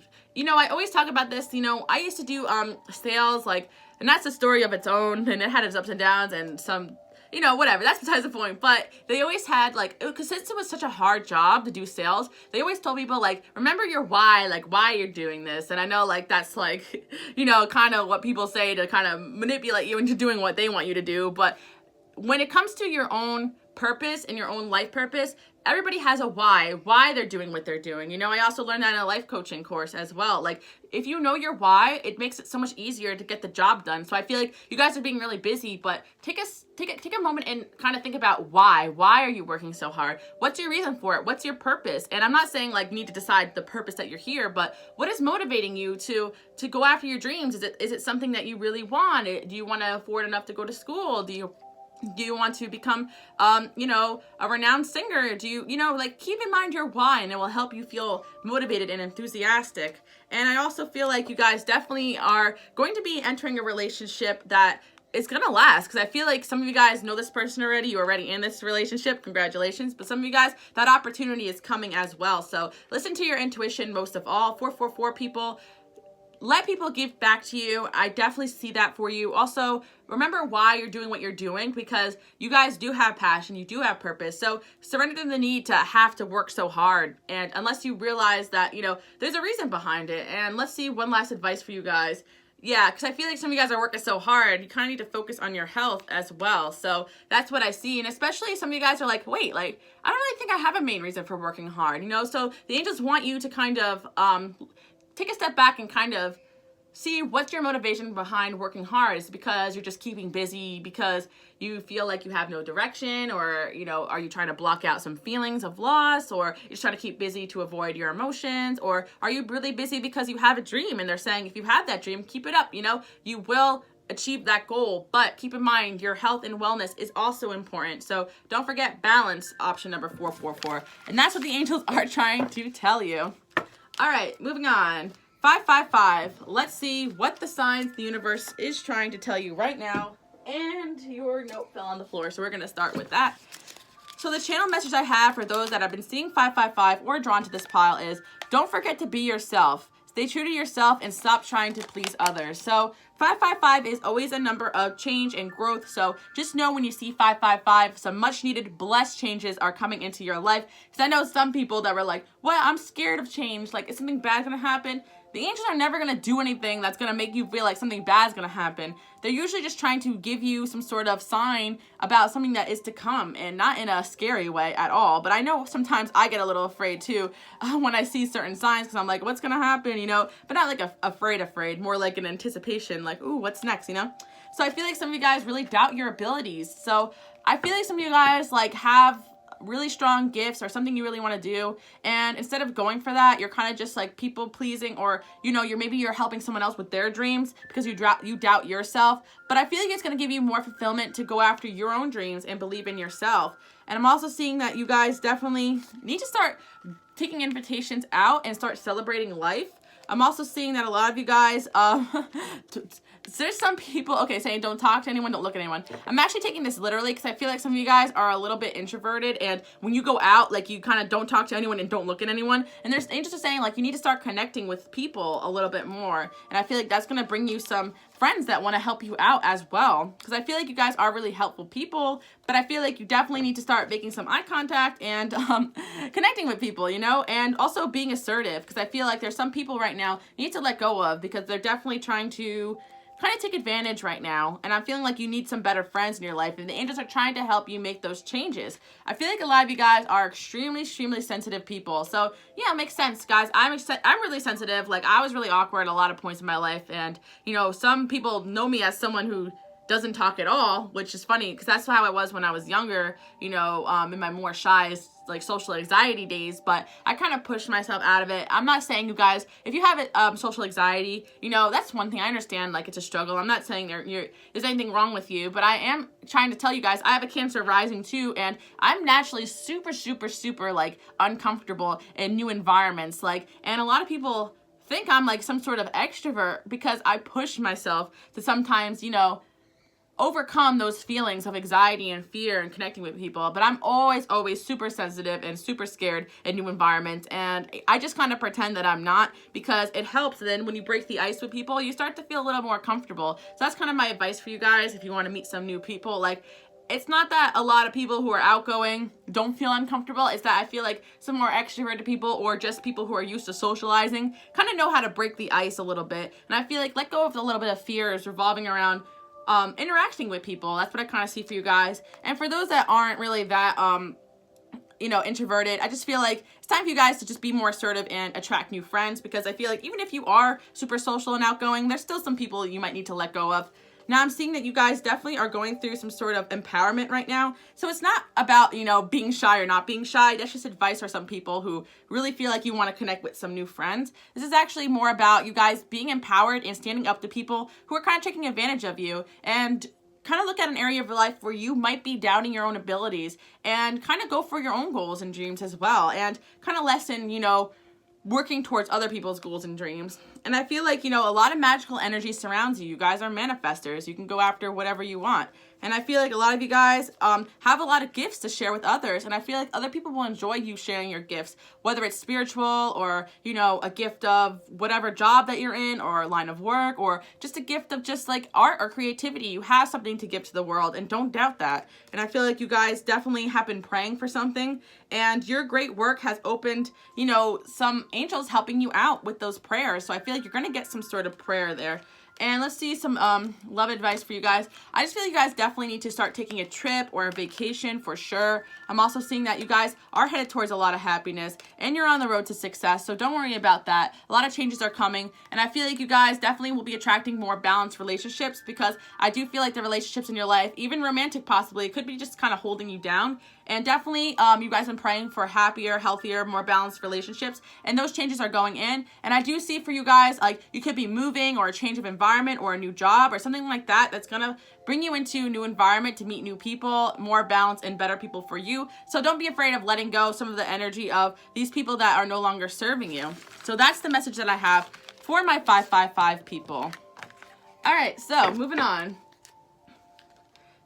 talk about this. You know, I used to do sales, like, and that's a story of its own. And it had its ups and downs and some, you know, whatever, that's besides the point. But they always had, like, because since it was such a hard job to do sales, they always told people, like, remember your why, like, why you're doing this. And I know, like, that's, like, you know, kind of what people say to kind of manipulate you into doing what they want you to do. But when it comes to your own purpose and your own life purpose, everybody has a why they're doing what they're doing. You know, I also learned that in a life coaching course as well. Like, if you know your why, it makes it so much easier to get the job done. So I feel like you guys are being really busy, but take a moment and kind of think about why. Why are you working so hard? What's your reason for it? What's your purpose? And I'm not saying, like, need to decide the purpose that you're here, but what is motivating you to go after your dreams? Is it something that you really want? Do you want to afford enough to go to school? Do you want to become, you know, a renowned singer? Do you know, like, keep in mind your why, and it will help you feel motivated and enthusiastic. And I also feel like you guys definitely are going to be entering a relationship that is going to last, because I feel like some of you guys know this person already. You're already in this relationship. Congratulations. But some of you guys, that opportunity is coming as well. So listen to your intuition most of all. 444 people, let people give back to you. I definitely see that for you. Also, remember why you're doing what you're doing, because you guys do have passion, you do have purpose. So surrender to the need to have to work so hard. And unless you realize that, there's a reason behind it. And let's see, one last advice for you guys. Yeah, because I feel like some of you guys are working so hard, you kind of need to focus on your health as well. So that's what I see. And especially some of you guys are like, wait, I don't really think I have a main reason for working hard, So the angels want you to kind of take a step back and kind of see what's your motivation behind working hard. Is it because you're just keeping busy, because you feel like you have no direction, or are you trying to block out some feelings of loss, or you're just trying to keep busy to avoid your emotions, or are you really busy because you have a dream and they're saying if you have that dream, keep it up, you will achieve that goal. But keep in mind, your health and wellness is also important. So don't forget balance, option number 444. And that's what the angels are trying to tell you. All right, moving on. 555. Let's see what the signs the universe is trying to tell you right now. And your note fell on the floor, so we're going to start with that. So the channel message I have for those that have been seeing 555 or drawn to this pile is, don't forget to be yourself. Stay true to yourself and stop trying to please others. So 555 is always a number of change and growth. So just know when you see 555, some much needed blessed changes are coming into your life. Because I know some people that were like, well, I'm scared of change. Is something bad going to happen? The angels are never going to do anything that's going to make you feel like something bad is going to happen. They're usually just trying to give you some sort of sign about something that is to come, and not in a scary way at all. But I know sometimes I get a little afraid too when I see certain signs, because I'm like, what's going to happen, But not like afraid, more like an anticipation, like, ooh, what's next, So I feel like some of you guys really doubt your abilities. So I feel like some of you guys have really strong gifts or something you really want to do, and instead of going for that, you're kind of just people pleasing, or you're helping someone else with their dreams because you doubt yourself. But I feel like it's going to give you more fulfillment to go after your own dreams and believe in yourself. And I'm also seeing that you guys definitely need to start taking invitations out and start celebrating life. I'm also seeing that a lot of you guys, there's some people, saying don't talk to anyone, don't look at anyone. I'm actually taking this literally because I feel like some of you guys are a little bit introverted, and when you go out, you kind of don't talk to anyone and don't look at anyone. And there's angels are saying you need to start connecting with people a little bit more. And I feel like that's going to bring you some friends that want to help you out as well. Because I feel like you guys are really helpful people, but I feel like you definitely need to start making some eye contact and connecting with people, and also being assertive. Because I feel like there's some people right now you need to let go of, because they're definitely trying to kind of take advantage right now. And I'm feeling like you need some better friends in your life, and the angels are trying to help you make those changes. I feel like a lot of you guys are extremely sensitive people. So yeah, it makes sense, guys. I'm really sensitive. I was really awkward at a lot of points in my life, and some people know me as someone who doesn't talk at all, which is funny because that's how I was when I was younger, in my more shy, social anxiety days. But I kind of pushed myself out of it. I'm not saying, you guys, if you have social anxiety, that's one thing. I understand, it's a struggle. I'm not saying there's anything wrong with you, but I am trying to tell you guys, I have a Cancer rising too, and I'm naturally super uncomfortable in new environments. And a lot of people think I'm some sort of extrovert because I push myself to sometimes, overcome those feelings of anxiety and fear and connecting with people. But I'm always super sensitive and super scared in new environments, and I just kind of pretend that I'm not, because it helps. And then when you break the ice with people, you start to feel a little more comfortable. So that's kind of my advice for you guys if you want to meet some new people. It's not that a lot of people who are outgoing don't feel uncomfortable. It's that I feel like some more extroverted people, or just people who are used to socializing, kind of know how to break the ice a little bit. And I feel like let go of a little bit of fears revolving around interacting with people. That's what I kind of see for you guys. And for those that aren't really that introverted, I just feel like it's time for you guys to just be more assertive and attract new friends, because I feel like even if you are super social and outgoing, there's still some people you might need to let go of. Now I'm seeing that you guys definitely are going through some sort of empowerment right now. So it's not about, being shy or not being shy. That's just advice for some people who really feel like you want to connect with some new friends. This is actually more about you guys being empowered and standing up to people who are kind of taking advantage of you, and kind of look at an area of your life where you might be doubting your own abilities, and kind of go for your own goals and dreams as well, and kind of lessen, working towards other people's goals and dreams. And I feel like, a lot of magical energy surrounds you. You guys are manifestors. You can go after whatever you want. And I feel like a lot of you guys have a lot of gifts to share with others. And I feel like other people will enjoy you sharing your gifts, whether it's spiritual or, you know, a gift of whatever job that you're in or a line of work, or just a gift of just like art or creativity. You have something to give to the world, and don't doubt that. And I feel like you guys definitely have been praying for something, and your great work has opened, you know, some angels helping you out with those prayers. So I feel like you're going to get some sort of prayer there. And let's see some love advice for you guys. I just feel you guys definitely need to start taking a trip or a vacation for sure. I'm also seeing that you guys are headed towards a lot of happiness and you're on the road to success. So don't worry about that. A lot of changes are coming. And I feel like you guys definitely will be attracting more balanced relationships, because I do feel like the relationships in your life, even romantic possibly, it could be just kind of holding you down. And definitely, you guys have been praying for happier, healthier, more balanced relationships. And those changes are going in. And I do see for you guys, like, you could be moving or a change of environment or a new job or something like that that's going to bring you into a new environment to meet new people, more balanced and better people for you. So don't be afraid of letting go some of the energy of these people that are no longer serving you. So that's the message that I have for my 555 people. All right, so moving on.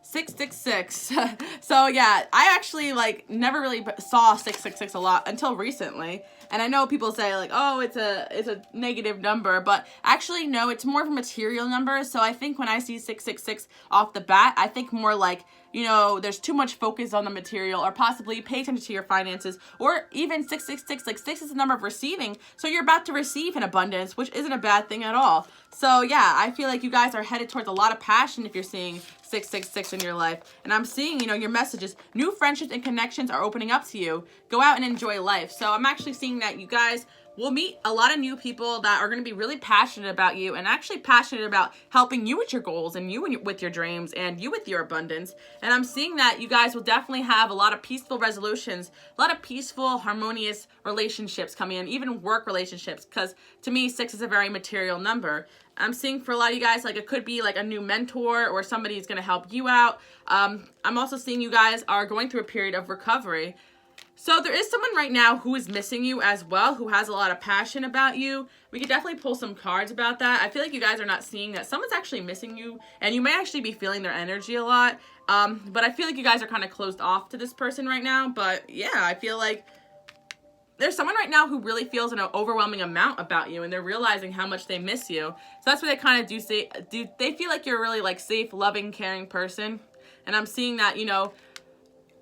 666. So yeah, I actually like never really saw 666 a lot until recently. And I know people say like, oh, it's a negative number, but actually no, it's more of a material number. So I think when I see 666 off the bat, I think more like, you know, there's too much focus on the material, or possibly pay attention to your finances, or even 666, like 6 is the number of receiving. So you're about to receive in abundance, which isn't a bad thing at all. So yeah, I feel like you guys are headed towards a lot of passion if you're seeing 666 in your life. And I'm seeing, you know, your messages, new friendships and connections are opening up to you. Go out and enjoy life. So I'm actually seeing that you guys will meet a lot of new people that are going to be really passionate about you, and actually passionate about helping you with your goals, and you with your dreams, and you with your abundance. And I'm seeing that you guys will definitely have a lot of peaceful resolutions, a lot of peaceful, harmonious relationships coming in, even work relationships, because to me, 6 is a very material number. I'm seeing for a lot of you guys, like, it could be like a new mentor or somebody who's going to help you out. I'm also seeing you guys are going through a period of recovery. So there is someone right now who is missing you as well, who has a lot of passion about you. We could definitely pull some cards about that. I feel like you guys are not seeing that someone's actually missing you, and you may actually be feeling their energy a lot. But I feel like you guys are kind of closed off to this person right now. But yeah, I feel like there's someone right now who really feels an overwhelming amount about you, and they're realizing how much they miss you. So that's what they kind of do. They feel like you're a really like safe, loving, caring person. And I'm seeing that, you know,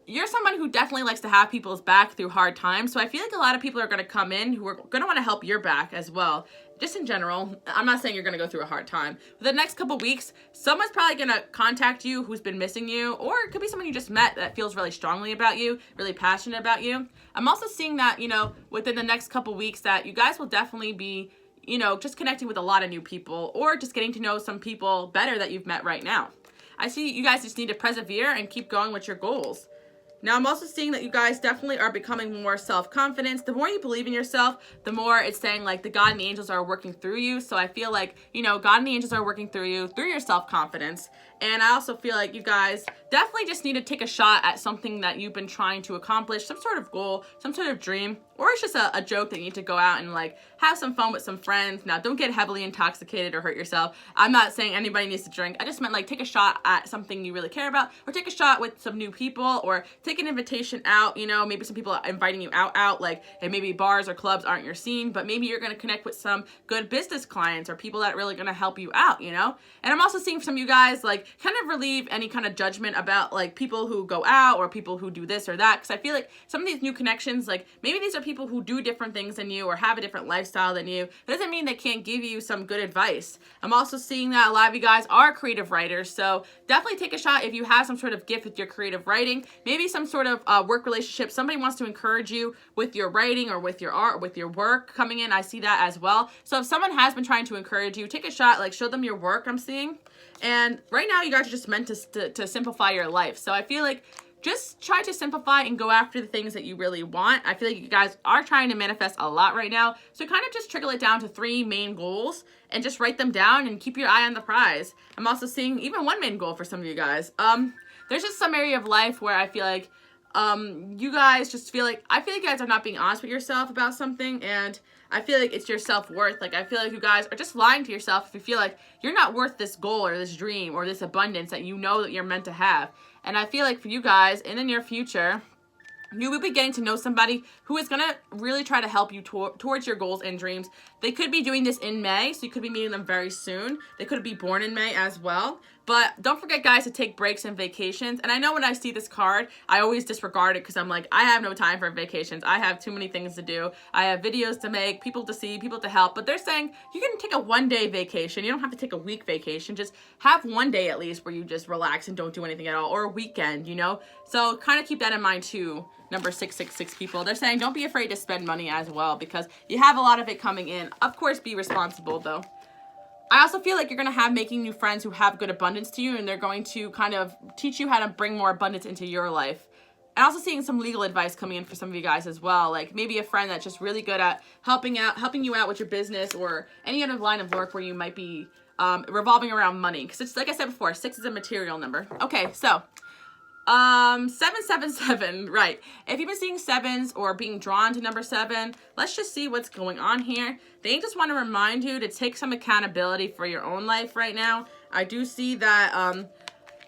you're someone who definitely likes to have people's back through hard times. So I feel like a lot of people are going to come in who are going to want to help your back as well. Just in general, I'm not saying you're going to go through a hard time. For the next couple weeks, someone's probably going to contact you who's been missing you, or it could be someone you just met that feels really strongly about you, really passionate about you. I'm also seeing that, you know, within the next couple weeks that you guys will definitely be, you know, just connecting with a lot of new people, or just getting to know some people better that you've met right now. I see you guys just need to persevere and keep going with your goals. Now, I'm also seeing that you guys definitely are becoming more self-confident. The more you believe in yourself, the more it's saying like the God and the angels are working through you. So I feel like, you know, God and the angels are working through you, through your self-confidence. And I also feel like you guys definitely just need to take a shot at something that you've been trying to accomplish, some sort of goal, some sort of dream, or it's just a joke that you need to go out and like have some fun with some friends. Now, don't get heavily intoxicated or hurt yourself. I'm not saying anybody needs to drink. I just meant like take a shot at something you really care about, or take a shot with some new people, or take an invitation out. You know, maybe some people are inviting you out, like, and maybe bars or clubs aren't your scene, but maybe you're going to connect with some good business clients or people that are really going to help you out, you know? And I'm also seeing some of you guys like kind of relieve any kind of judgment about like people who go out or people who do this or that, because I feel like some of these new connections, like maybe these are people who do different things than you or have a different lifestyle than you. That doesn't mean they can't give you some good advice. I'm also seeing that a lot of you guys are creative writers, so definitely take a shot if you have some sort of gift with your creative writing, maybe some sort of work relationship. Somebody wants to encourage you with your writing or with your art, with your work coming in. I see that as well. So if someone has been trying to encourage you, take a shot, like show them your work. I'm seeing. And right now you guys are just meant to simplify your life. So I feel like just try to simplify and go after the things that you really want. I feel like you guys are trying to manifest a lot right now. So kind of just trickle it down to 3 main goals and just write them down and keep your eye on the prize. I'm also seeing even 1 main goal for some of you guys. There's just some area of life where I feel like you guys just feel like, I feel like you guys are not being honest with yourself about something, and I feel like it's your self-worth. Like, I feel like you guys are just lying to yourself if you feel like you're not worth this goal or this dream or this abundance that you know that you're meant to have. And I feel like for you guys, in the near future, you will be getting to know somebody who is going to really try to help you towards your goals and dreams. They could be doing this in May, so you could be meeting them very soon. They could be born in May as well. But don't forget, guys, to take breaks and vacations. And I know when I see this card, I always disregard it because I'm like, I have no time for vacations. I have too many things to do. I have videos to make, people to see, people to help. But they're saying you can take a one-day vacation. You don't have to take a week vacation. Just have one day at least where you just relax and don't do anything at all, or a weekend, you know? So kind of keep that in mind too. Number 666 people. They're saying don't be afraid to spend money as well because you have a lot of it coming in. Of course, be responsible though. I also feel like you're going to have making new friends who have good abundance to you, and they're going to kind of teach you how to bring more abundance into your life. And also seeing some legal advice coming in for some of you guys as well. Like maybe a friend that's just really good at helping you out with your business or any other line of work where you might be revolving around money. Because it's like I said before, 6 is a material number. Okay, so 777, right. If you've been seeing 7s or being drawn to number 7, let's just see what's going on here. They just want to remind you to take some accountability for your own life right now. I do see that,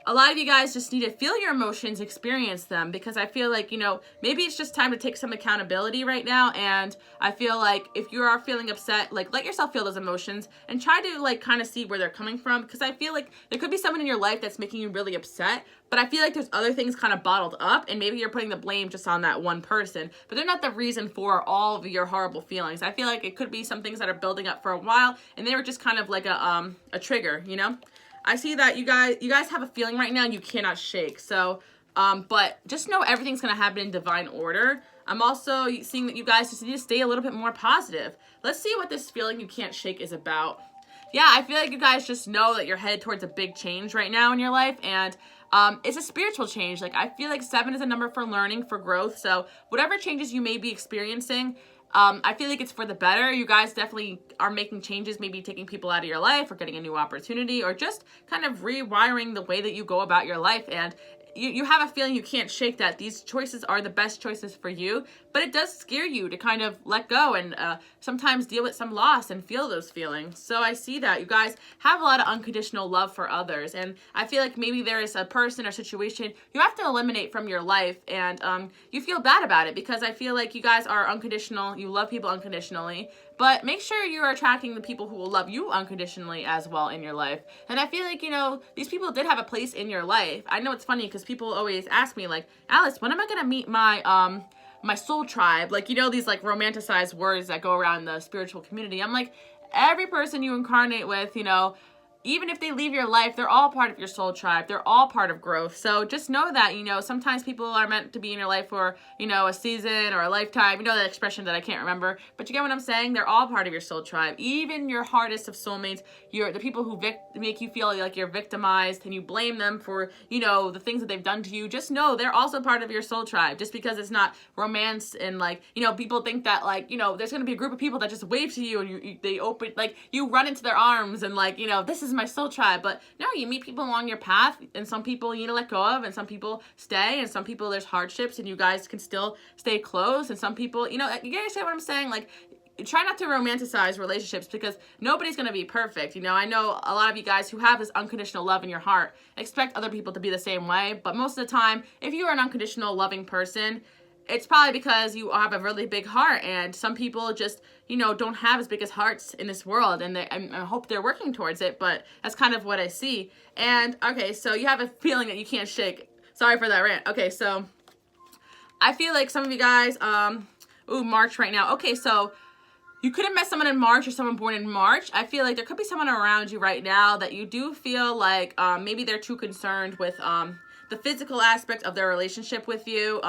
a lot of you guys just need to feel your emotions, experience them, because I feel like, you know, maybe it's just time to take some accountability right now. And I feel like if you are feeling upset, like let yourself feel those emotions and try to like kind of see where they're coming from. Because I feel like there could be someone in your life that's making you really upset, but I feel like there's other things kind of bottled up and maybe you're putting the blame just on that one person, but they're not the reason for all of your horrible feelings. I feel like it could be some things that are building up for a while and they were just kind of like a trigger, you know? I see that you guys have a feeling right now you cannot shake. So, but just know everything's going to happen in divine order. I'm also seeing that you guys just need to stay a little bit more positive. Let's see what this feeling you can't shake is about. Yeah, I feel like you guys just know that you're headed towards a big change right now in your life. And it's a spiritual change. Like I feel like 7 is a number for learning, for growth. So whatever changes you may be experiencing, I feel like it's for the better. You guys definitely are making changes, maybe taking people out of your life or getting a new opportunity or just kind of rewiring the way that you go about your life. And you have a feeling you can't shake that these choices are the best choices for you, but it does scare you to kind of let go and sometimes deal with some loss and feel those feelings. So I see that you guys have a lot of unconditional love for others, and I feel like maybe there is a person or situation you have to eliminate from your life, and you feel bad about it because I feel like you guys are unconditional, you love people unconditionally, but make sure you are attracting the people who will love you unconditionally as well in your life. And I feel like, you know, these people did have a place in your life. I know it's funny because people always ask me like, Alice, when am I going to meet my, my soul tribe? Like, you know, these like romanticized words that go around the spiritual community. I'm like, every person you incarnate with, you know, even if they leave your life, they're all part of your soul tribe. They're all part of growth. So just know that, you know, sometimes people are meant to be in your life for, you know, a season or a lifetime. You know that expression that I can't remember. But you get what I'm saying? They're all part of your soul tribe. Even your hardest of soulmates, the people who make you feel like you're victimized and you blame them for, you know, the things that they've done to you. Just know they're also part of your soul tribe. Just because it's not romance and like, you know, people think that like, you know, there's going to be a group of people that just wave to you and they open, like you run into their arms and like, you know, this is my soul tribe. But no, you meet people along your path, and some people you need to let go of, and some people stay, and some people there's hardships and you guys can still stay close, and some people, you know, you guys see what I'm saying? Like, try not to romanticize relationships because nobody's going to be perfect. You know, I know a lot of you guys who have this unconditional love in your heart expect other people to be the same way, but most of the time, if you are an unconditional loving person, it's probably because you have a really big heart, and some people just, you know, don't have as big as hearts in this world, and I hope they're working towards it, but that's kind of what I see. And, okay, so you have a feeling that you can't shake. Sorry for that rant. Okay, so I feel like some of you guys, March right now. Okay, so you could have met someone in March or someone born in March. I feel like there could be someone around you right now that you do feel like maybe they're too concerned with the physical aspect of their relationship with you.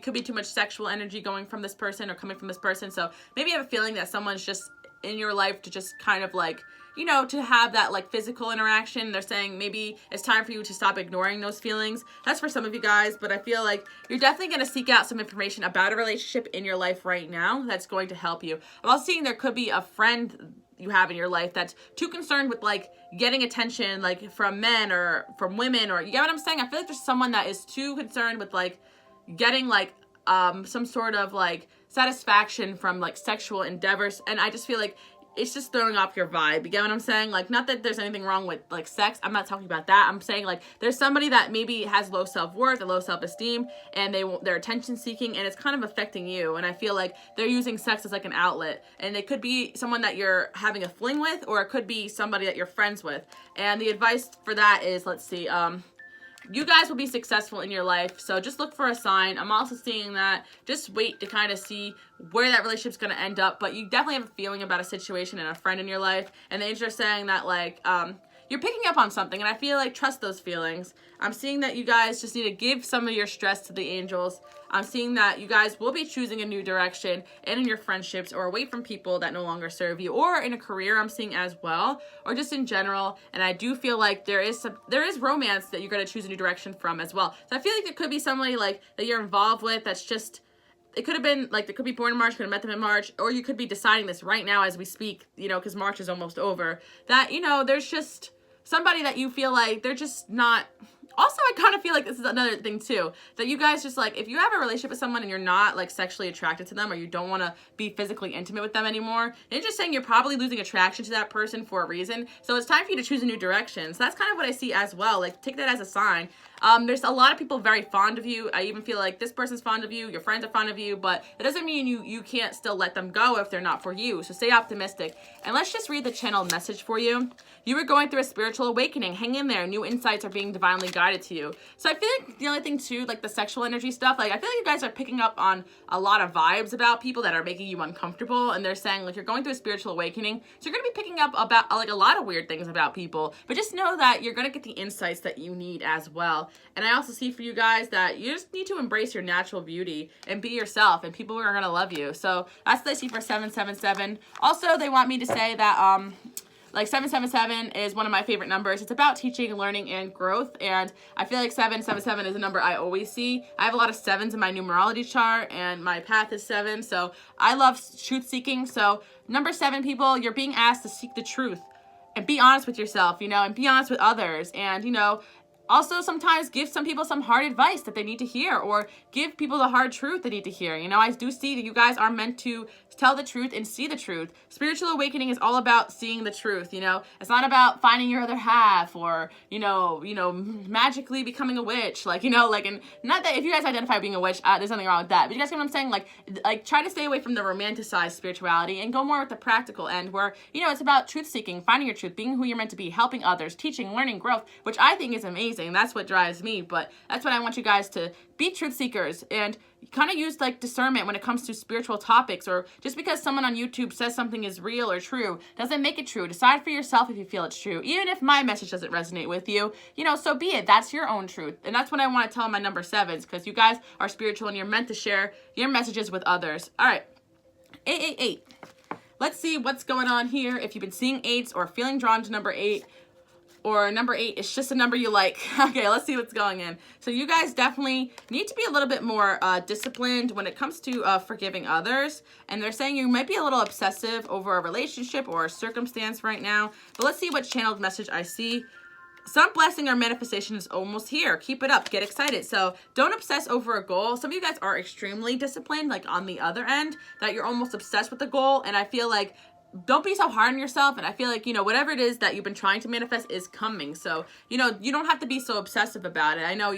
Could be too much sexual energy going from this person or coming from this person. So maybe you have a feeling that someone's just in your life to just kind of like, you know, to have that like physical interaction. They're saying maybe it's time for you to stop ignoring those feelings. That's for some of you guys, but I feel like you're definitely going to seek out some information about a relationship in your life right now that's going to help you. I'm also seeing there could be a friend you have in your life that's too concerned with like getting attention like from men or from women, or you get what I'm saying? I feel like there's someone that is too concerned with like getting like some sort of like satisfaction from like sexual endeavors, and I just feel like it's just throwing off your vibe. You get what I'm saying? Like, not that there's anything wrong with like sex. I'm not talking about that. I'm saying like there's somebody that maybe has low self-worth or low self-esteem, and they're attention seeking, and it's kind of affecting you. And I feel like they're using sex as like an outlet, and it could be someone that you're having a fling with, or it could be somebody that you're friends with. And the advice for that is, let's see, you guys will be successful in your life, so just look for a sign. I'm also seeing that just wait to kind of see where that relationship's going to end up, but you definitely have a feeling about a situation and a friend in your life, and the angels are saying that like you're picking up on something, and I feel like trust those feelings. I'm seeing that you guys just need to give some of your stress to the angels. I'm seeing that you guys will be choosing a new direction, and in your friendships, or away from people that no longer serve you, or in a career I'm seeing as well, or just in general. And I do feel like there is romance that you're going to choose a new direction from as well. So I feel like it could be somebody like that you're involved with that's just, it could have been like, they could be born in March, could have met them in March, or you could be deciding this right now as we speak, you know, because March is almost over, that, you know, there's just somebody that you feel like they're just not. Also, I kind of feel like this is another thing too, that you guys just like, if you have a relationship with someone and you're not like sexually attracted to them, or you don't want to be physically intimate with them anymore, they're just saying you're probably losing attraction to that person for a reason. So it's time for you to choose a new direction. So that's kind of what I see as well. Like, take that as a sign. There's a lot of people very fond of you. I even feel like this person's fond of you, your friends are fond of you, but it doesn't mean you can't still let them go if they're not for you. So stay optimistic. And let's just read the channeled message for you. You were going through a spiritual awakening. Hang in there. New insights are being divinely guided to you. So I feel like the only thing too, like the sexual energy stuff, like I feel like you guys are picking up on a lot of vibes about people that are making you uncomfortable, and they're saying like you're going through a spiritual awakening. So you're going to be picking up about like a lot of weird things about people, but just know that you're going to get the insights that you need as well. And I also see for you guys that you just need to embrace your natural beauty and be yourself, and people are going to love you. So that's what I see for 777. Also, they want me to say that like 777 is one of my favorite numbers. It's about teaching, learning, and growth. And I feel like 777 is a number I always see. I have a lot of sevens in my numerology chart, and my path is 7. So I love truth seeking. So number 7, people, you're being asked to seek the truth and be honest with yourself, you know, and be honest with others. And, you know, also sometimes give some people some hard advice that they need to hear, or give people the hard truth they need to hear. You know, I do see that you guys are meant to tell the truth and see the truth. Spiritual awakening is all about seeing the truth, you know. It's not about finding your other half, or, you know, magically becoming a witch. Like, you know, like, and not that if you guys identify being a witch, there's nothing wrong with that. But you guys get what I'm saying? Like try to stay away from the romanticized spirituality and go more with the practical end, where, you know, it's about truth seeking, finding your truth, being who you're meant to be, helping others, teaching, learning, growth, which I think is amazing. That's what drives me. But that's what I want you guys to be, truth seekers, and kind of use like discernment when it comes to spiritual topics. Or just because someone on YouTube says something is real or true doesn't make it true. Decide for yourself if you feel it's true. Even if my message doesn't resonate with you, you know, so be it. That's your own truth. And that's what I want to tell my number 7s, because you guys are spiritual and you're meant to share your messages with others. All right, 888. Let's see what's going on here. If you've been seeing 8s or feeling drawn to number 8, or number 8 is just a number you like. Okay, let's see what's going in. So you guys definitely need to be a little bit more disciplined when it comes to forgiving others. And they're saying you might be a little obsessive over a relationship or a circumstance right now. But let's see what channeled message I see. Some blessing or manifestation is almost here. Keep it up. Get excited. So don't obsess over a goal. Some of you guys are extremely disciplined, like on the other end, that you're almost obsessed with the goal. And I feel like don't be so hard on yourself. And I feel like, you know, whatever it is that you've been trying to manifest is coming. So, you know, you don't have to be so obsessive about it. I know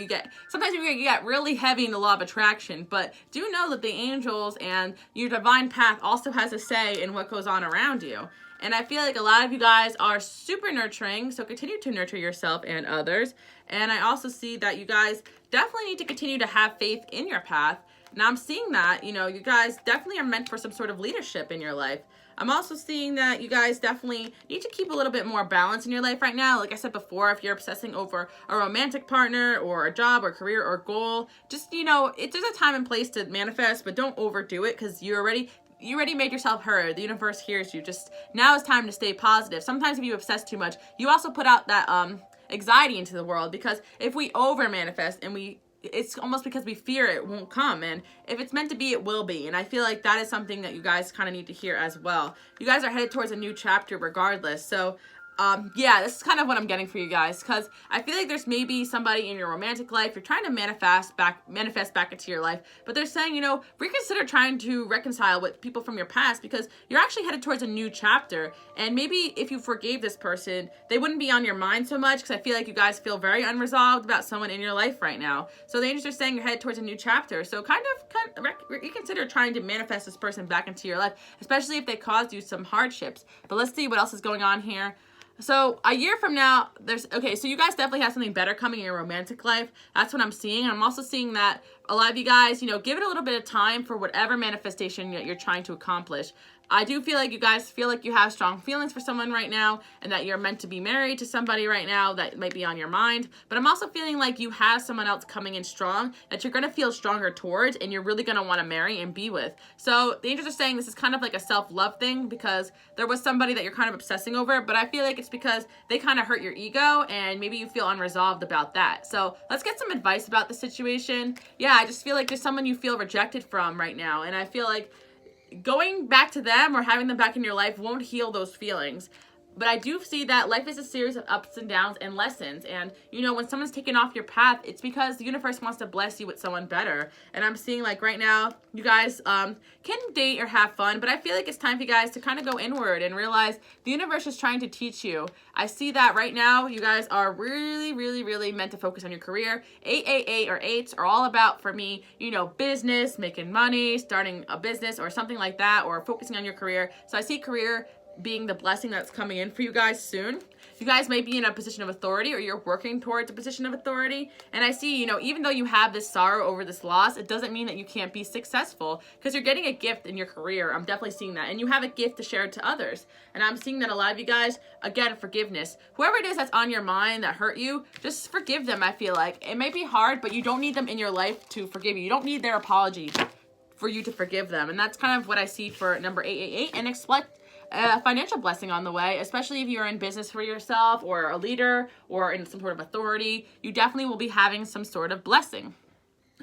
sometimes you get really heavy in the law of attraction, but do know that the angels and your divine path also has a say in what goes on around you. And I feel like a lot of you guys are super nurturing, so continue to nurture yourself and others. And I also see that you guys definitely need to continue to have faith in your path. Now I'm seeing that, you know, you guys definitely are meant for some sort of leadership in your life. I'm also seeing that you guys definitely need to keep a little bit more balance in your life right now. Like I said before, if you're obsessing over a romantic partner or a job or career or goal, just, you know, there's a time and place to manifest, but don't overdo it, because you already made yourself heard. The universe hears you. Just now is time to stay positive. Sometimes if you obsess too much, you also put out that anxiety into the world, because if we over manifest and it's almost because we fear it won't come. And if it's meant to be, it will be. And I feel like that is something that you guys kind of need to hear as well. You guys are headed towards a new chapter regardless. So Yeah, this is kind of what I'm getting for you guys, because I feel like there's maybe somebody in your romantic life you're trying to manifest back into your life, but they're saying, reconsider trying to reconcile with people from your past, because you're actually headed towards a new chapter. And maybe if you forgave this person, they wouldn't be on your mind so much, because I feel like you guys feel very unresolved about someone in your life right now. So the angels are saying you're headed towards a new chapter. So kind of reconsider trying to manifest this person back into your life, especially if they caused you some hardships. But let's see what else is going on here. So a year from now, so you guys definitely have something better coming in your romantic life. That's what I'm seeing. I'm also seeing that a lot of you guys, give it a little bit of time for whatever manifestation that you're trying to accomplish. I do feel like you guys feel like you have strong feelings for someone right now, and that you're meant to be married to somebody right now that might be on your mind. But I'm also feeling like you have someone else coming in strong that you're going to feel stronger towards, and you're really going to want to marry and be with. So the angels are saying this is kind of like a self-love thing, because there was somebody that you're kind of obsessing over, but I feel like it's because they kind of hurt your ego, and maybe you feel unresolved about that. So let's get some advice about the situation. Yeah, I just feel like there's someone you feel rejected from right now, and I feel like going back to them or having them back in your life won't heal those feelings. But I do see that life is a series of ups and downs and lessons. And, when someone's taken off your path, it's because the universe wants to bless you with someone better. And I'm seeing, like, right now, you guys can date or have fun. But I feel like it's time for you guys to kind of go inward and realize the universe is trying to teach you. I see that right now, you guys are really, really, really meant to focus on your career. 888 or 8s are all about, for me, business, making money, starting a business or something like that, or focusing on your career. So I see career being the blessing that's coming in for you guys soon. You guys may be in a position of authority, or you're working towards a position of authority. And I see, even though you have this sorrow over this loss, it doesn't mean that you can't be successful, because you're getting a gift in your career. I'm definitely seeing that. And you have a gift to share to others. And I'm seeing that a lot of you guys, again, forgiveness. Whoever it is that's on your mind that hurt you, just forgive them, I feel like. It may be hard, but you don't need them in your life to forgive you. You don't need their apology for you to forgive them. And that's kind of what I see for number 888. And expect a financial blessing on the way, especially if you're in business for yourself, or a leader, or in some sort of authority. You definitely will be having some sort of blessing.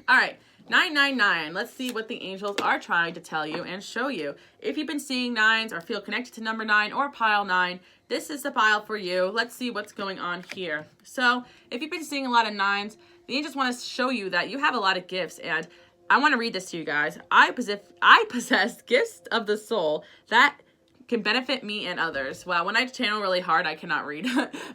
All right, 999. Let's see what the angels are trying to tell you and show you. If you've been seeing 9s or feel connected to number 9 or pile 9, this is the pile for you. Let's see what's going on here. So if you've been seeing a lot of 9s, the angels want to show you that you have a lot of gifts, and I want to read this to you guys. I possess gifts of the soul that can benefit me and others. Well, when I channel really hard, I cannot read,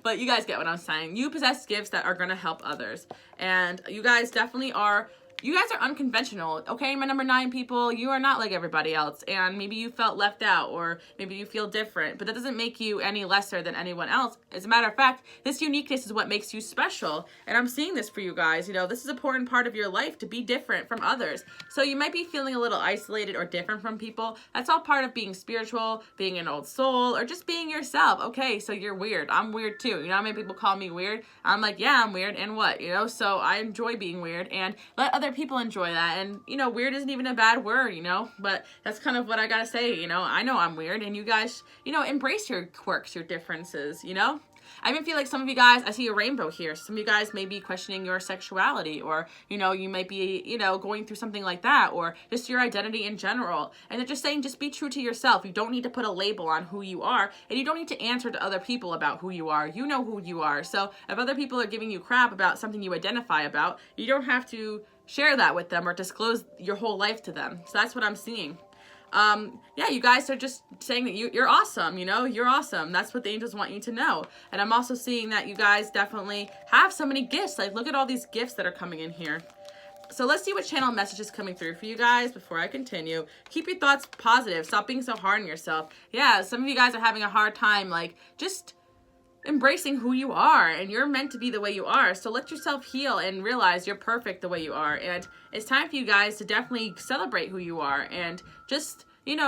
but you guys get what I'm saying. You possess gifts that are going to help others, and you guys definitely are. You guys are unconventional, okay? My number 9 people, you are not like everybody else, and maybe you felt left out, or maybe you feel different, but that doesn't make you any lesser than anyone else. As a matter of fact, this uniqueness is what makes you special, and I'm seeing this for you guys. This is an important part of your life, to be different from others. So you might be feeling a little isolated or different from people. That's all part of being spiritual, being an old soul, or just being yourself. Okay, so you're weird. I'm weird too. How many people call me weird? I'm like, yeah, I'm weird, and what? So I enjoy being weird, and let other people enjoy that. And weird isn't even a bad word, but that's kind of what I gotta say. I know I'm weird, and you guys, embrace your quirks, your differences. I even feel like some of you guys, I see a rainbow here. Some of you guys may be questioning your sexuality, or, you might be, going through something like that, or just your identity in general. And they're just saying, just be true to yourself. You don't need to put a label on who you are, and you don't need to answer to other people about who you are. You know who you are. So if other people are giving you crap about something you identify about, you don't have to share that with them or disclose your whole life to them. So that's what I'm seeing. Yeah, you guys are just saying that you're awesome, you're awesome. That's what the angels want you to know. And I'm also seeing that you guys definitely have so many gifts. Like, look at all these gifts that are coming in here. So let's see what channel message is coming through for you guys before I continue. Keep your thoughts positive. Stop being so hard on yourself. Yeah, some of you guys are having a hard time, just embracing who you are, and you're meant to be the way you are. So let yourself heal and realize you're perfect the way you are. And it's time for you guys to definitely celebrate who you are, and just,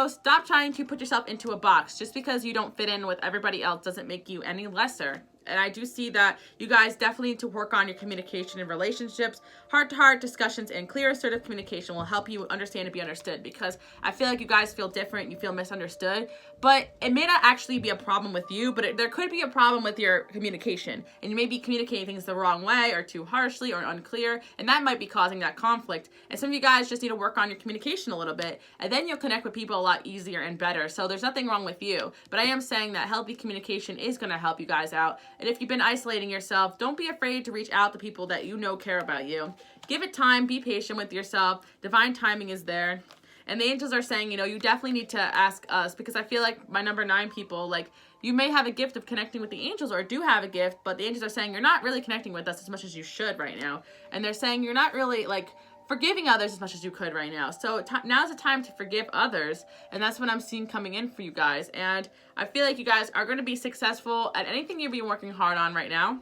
stop trying to put yourself into a box. Just because you don't fit in with everybody else doesn't make you any lesser. And I do see that you guys definitely need to work on your communication in relationships. Heart-to-heart discussions and clear, assertive communication will help you understand and be understood, because I feel like you guys feel different, you feel misunderstood, but it may not actually be a problem with you, but there could be a problem with your communication, and you may be communicating things the wrong way or too harshly or unclear, and that might be causing that conflict. And some of you guys just need to work on your communication a little bit, and then you'll connect with people a lot easier and better. So there's nothing wrong with you, but I am saying that healthy communication is going to help you guys out. And if you've been isolating yourself, don't be afraid to reach out to people that you know care about you. Give it time, be patient with yourself. Divine timing is there. And the angels are saying, you know, you definitely need to ask us, because I feel like my number 9 people, like, you may have a gift of connecting with the angels, or do have a gift, but the angels are saying you're not really connecting with us as much as you should right now. And they're saying you're not really, like, forgiving others as much as you could right now. So now's the time to forgive others, and that's what I'm seeing coming in for you guys. And I feel like you guys are going to be successful at anything you've been working hard on right now.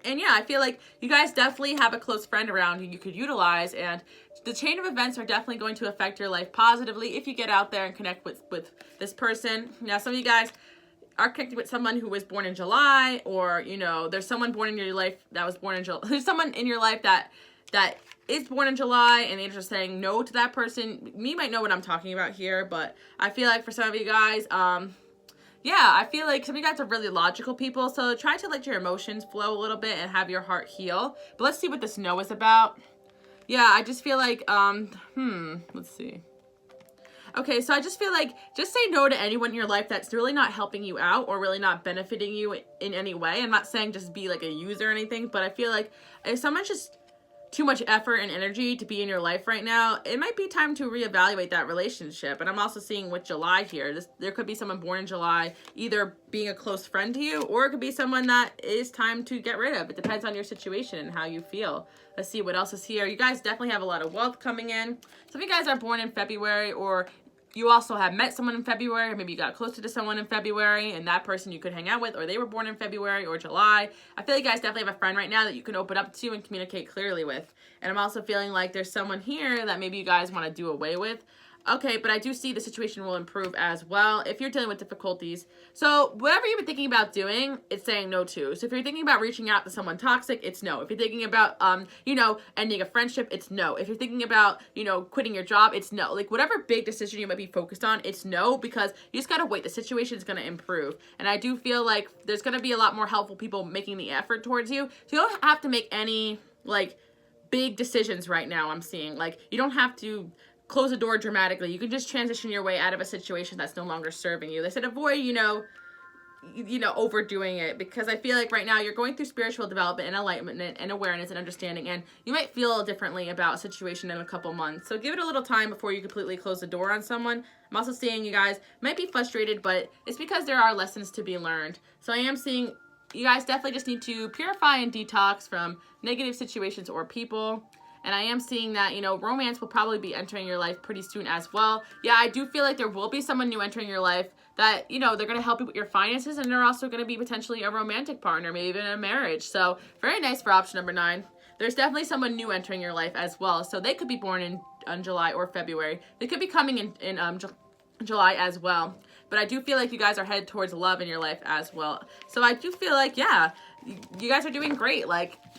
And yeah, I feel like you guys definitely have a close friend around who you could utilize, and the chain of events are definitely going to affect your life positively if you get out there and connect with this person. Now, some of you guys are connected with someone who was born in July, or, you know, there's someone born in your life that was born in July. There's someone in your life that is born in July, and they're just saying no to that person. You might know what I'm talking about here, but I feel like for some of you guys, yeah, I feel like some of you guys are really logical people, so try to let your emotions flow a little bit and have your heart heal. But let's see what this no is about. Yeah, I just feel like, let's see. Okay, so I just feel like just say no to anyone in your life that's really not helping you out or really not benefiting you in any way. I'm not saying just be like a user or anything, but I feel like if someone's just too much effort and energy to be in your life right now, it might be time to reevaluate that relationship. And I'm also seeing with July here, there could be someone born in July either being a close friend to you, or it could be someone that is time to get rid of. It depends on your situation and how you feel. Let's see what else is here. You guys definitely have a lot of wealth coming in. Some of you guys are born in February, or you also have met someone in February, or maybe you got closer to someone in February, and that person you could hang out with, or they were born in February or July. I feel like you guys definitely have a friend right now that you can open up to and communicate clearly with. And I'm also feeling like there's someone here that maybe you guys want to do away with. Okay, but I do see the situation will improve as well if you're dealing with difficulties. So whatever you've been thinking about doing, it's saying no to. So if you're thinking about reaching out to someone toxic, it's no. If you're thinking about, ending a friendship, it's no. If you're thinking about, quitting your job, it's no. Like, whatever big decision you might be focused on, it's no, because you just got to wait. The situation is going to improve. And I do feel like there's going to be a lot more helpful people making the effort towards you. So you don't have to make any, big decisions right now, I'm seeing. You don't have to close the door dramatically. You can just transition your way out of a situation that's no longer serving you. They said avoid, overdoing it, because I feel like right now you're going through spiritual development and enlightenment and awareness and understanding, and you might feel differently about a situation in a couple months. So give it a little time before you completely close the door on someone. I'm also seeing you guys might be frustrated, but it's because there are lessons to be learned. So I am seeing you guys definitely just need to purify and detox from negative situations or people. And I am seeing that, romance will probably be entering your life pretty soon as well. Yeah, I do feel like there will be someone new entering your life that, they're going to help you with your finances, and they're also going to be potentially a romantic partner, maybe even a marriage. So very nice for option number 9. There's definitely someone new entering your life as well. So they could be born in July or February. They could be coming in July as well. But I do feel like you guys are headed towards love in your life as well. So I do feel like, yeah, you guys are doing great.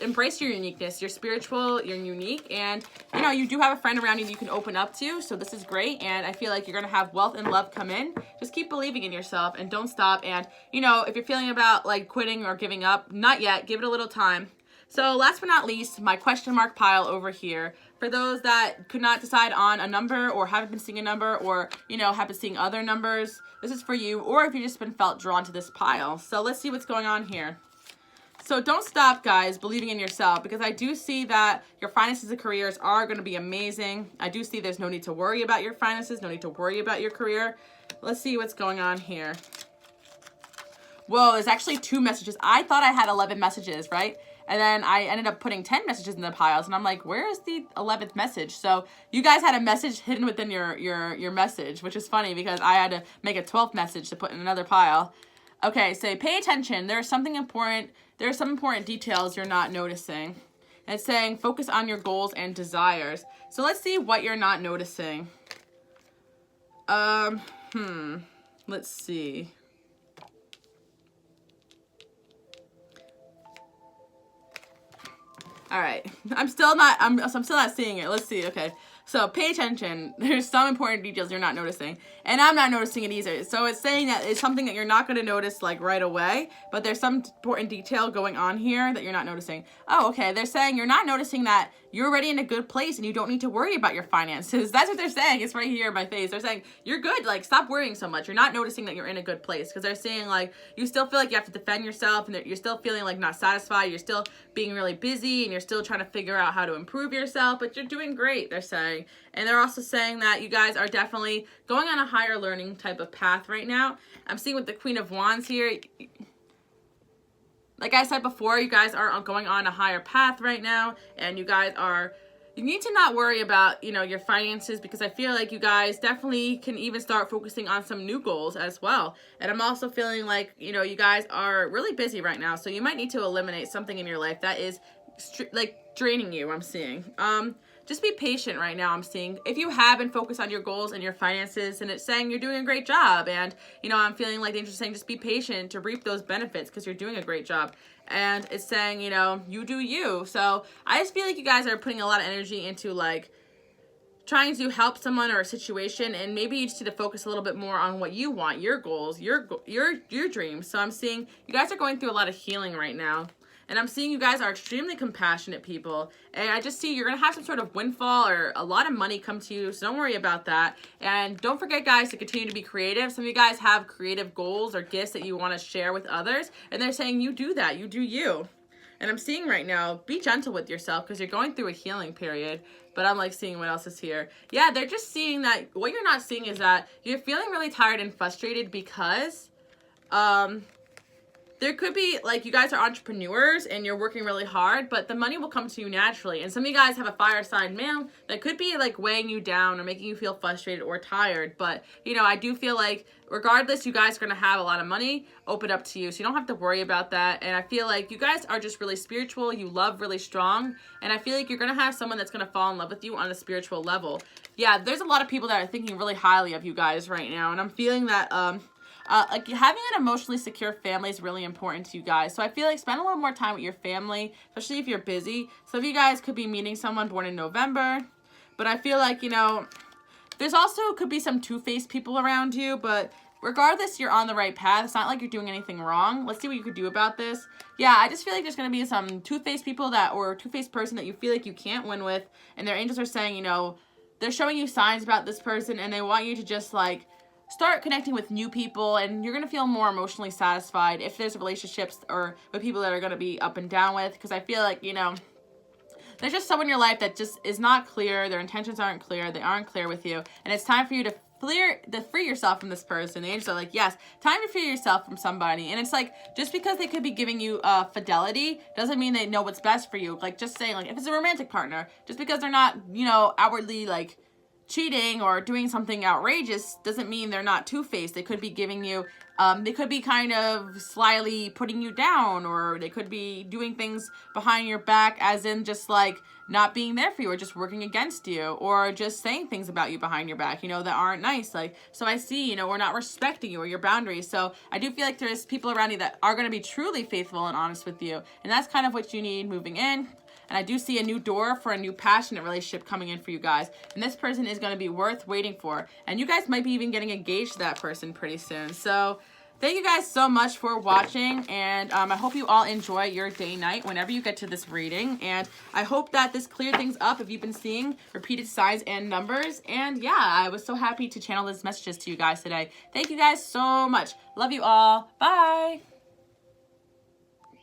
Embrace your uniqueness. You're spiritual, you're unique, and, you do have a friend around you that you can open up to, so this is great, and I feel like you're going to have wealth and love come in. Just keep believing in yourself, and don't stop, and, if you're feeling about, quitting or giving up, not yet, give it a little time. So last but not least, my question mark pile over here. For those that could not decide on a number, or haven't been seeing a number, or, have been seeing other numbers, this is for you, or if you've just been felt drawn to this pile. So let's see what's going on here. So don't stop, guys, believing in yourself, because I do see that your finances and careers are going to be amazing. I do see there's no need to worry about your finances, no need to worry about your career. Let's see what's going on here. Whoa, there's actually 2 messages. I thought I had 11 messages, right? And then I ended up putting 10 messages in the piles, and I'm like, where is the 11th message? So you guys had a message hidden within your message, which is funny because I had to make a 12th message to put in another pile. Okay, so pay attention. There's some important details you're not noticing. And it's saying focus on your goals and desires. So let's see what you're not noticing. Let's see. All right, I'm still not seeing it. Let's see. Okay, so pay attention. There's some important details you're not noticing, and I'm not noticing it either. So it's saying that it's something that you're not going to notice like right away, but there's some important detail going on here that you're not noticing. Oh, okay. They're saying you're not noticing that you're already in a good place and you don't need to worry about your finances. That's what they're saying. It's right here in my face. They're saying you're good. Like, stop worrying so much. You're not noticing that you're in a good place, because they're saying like you still feel like you have to defend yourself, and you're still feeling like not satisfied. You're still being really busy, and you're still trying to figure out how to improve yourself, but you're doing great, they're saying. And they're also saying that you guys are definitely going on a higher learning type of path right now. I'm seeing with the Queen of Wands here, like I said before, you guys are going on a higher path right now, and you need to not worry about, your finances, because I feel like you guys definitely can even start focusing on some new goals as well. And I'm also feeling like, you guys are really busy right now, so you might need to eliminate something in your life that is like draining you, I'm seeing. Just be patient right now, I'm seeing. If you have been focused on your goals and your finances, and it's saying you're doing a great job, and, I'm feeling like the angels saying just be patient to reap those benefits, because you're doing a great job. And it's saying, you do you. So I just feel like you guys are putting a lot of energy into, like, trying to help someone or a situation, and maybe you just need to focus a little bit more on what you want, your goals, your dreams. So I'm seeing you guys are going through a lot of healing right now. And I'm seeing you guys are extremely compassionate people. And I just see you're going to have some sort of windfall or a lot of money come to you. So don't worry about that. And don't forget, guys, to continue to be creative. Some of you guys have creative goals or gifts that you want to share with others. And they're saying you do that. You do you. And I'm seeing right now, be gentle with yourself, because you're going through a healing period. But I'm like seeing what else is here. Yeah, they're just seeing that what you're not seeing is that you're feeling really tired and frustrated because there could be, like, you guys are entrepreneurs and you're working really hard, but the money will come to you naturally. And some of you guys have a fire sign male that could be, like, weighing you down or making you feel frustrated or tired. But, I do feel like regardless, you guys are going to have a lot of money open up to you. So you don't have to worry about that. And I feel like you guys are just really spiritual. You love really strong. And I feel like you're going to have someone that's going to fall in love with you on a spiritual level. Yeah, there's a lot of people that are thinking really highly of you guys right now. And I'm feeling that, like, having an emotionally secure family is really important to you guys. So I feel like spend a little more time with your family, especially if you're busy. Some of you guys could be meeting someone born in November. But I feel like, there's also could be some two-faced people around you. But regardless, you're on the right path. It's not like you're doing anything wrong. Let's see what you could do about this. Yeah, I just feel like there's going to be some two-faced people or two-faced person that you feel like you can't win with. And their angels are saying, they're showing you signs about this person, and they want you to just, like, start connecting with new people, and you're going to feel more emotionally satisfied if there's relationships or with people that are going to be up and down with, because I feel like, there's just someone in your life that just is not clear. Their intentions aren't clear. They aren't clear with you, and it's time for you to free yourself from this person. The angels are like, yes, time to free yourself from somebody. And it's like, just because they could be giving you fidelity doesn't mean they know what's best for you. Like, just saying, like, if it's a romantic partner, just because they're not, outwardly, like, cheating or doing something outrageous doesn't mean they're not two-faced. They could be giving you, they could be kind of slyly putting you down, or they could be doing things behind your back, as in just like not being there for you, or just working against you, or just saying things about you behind your back, that aren't nice. Like, so I see, or not respecting you or your boundaries. So I do feel like there's people around you that are going to be truly faithful and honest with you. And that's kind of what you need moving in. And I do see a new door for a new passionate relationship coming in for you guys. And this person is going to be worth waiting for. And you guys might be even getting engaged to that person pretty soon. So thank you guys so much for watching. And I hope you all enjoy your day-night whenever you get to this reading. And I hope that this cleared things up if you've been seeing repeated signs and numbers. And yeah, I was so happy to channel these messages to you guys today. Thank you guys so much. Love you all. Bye.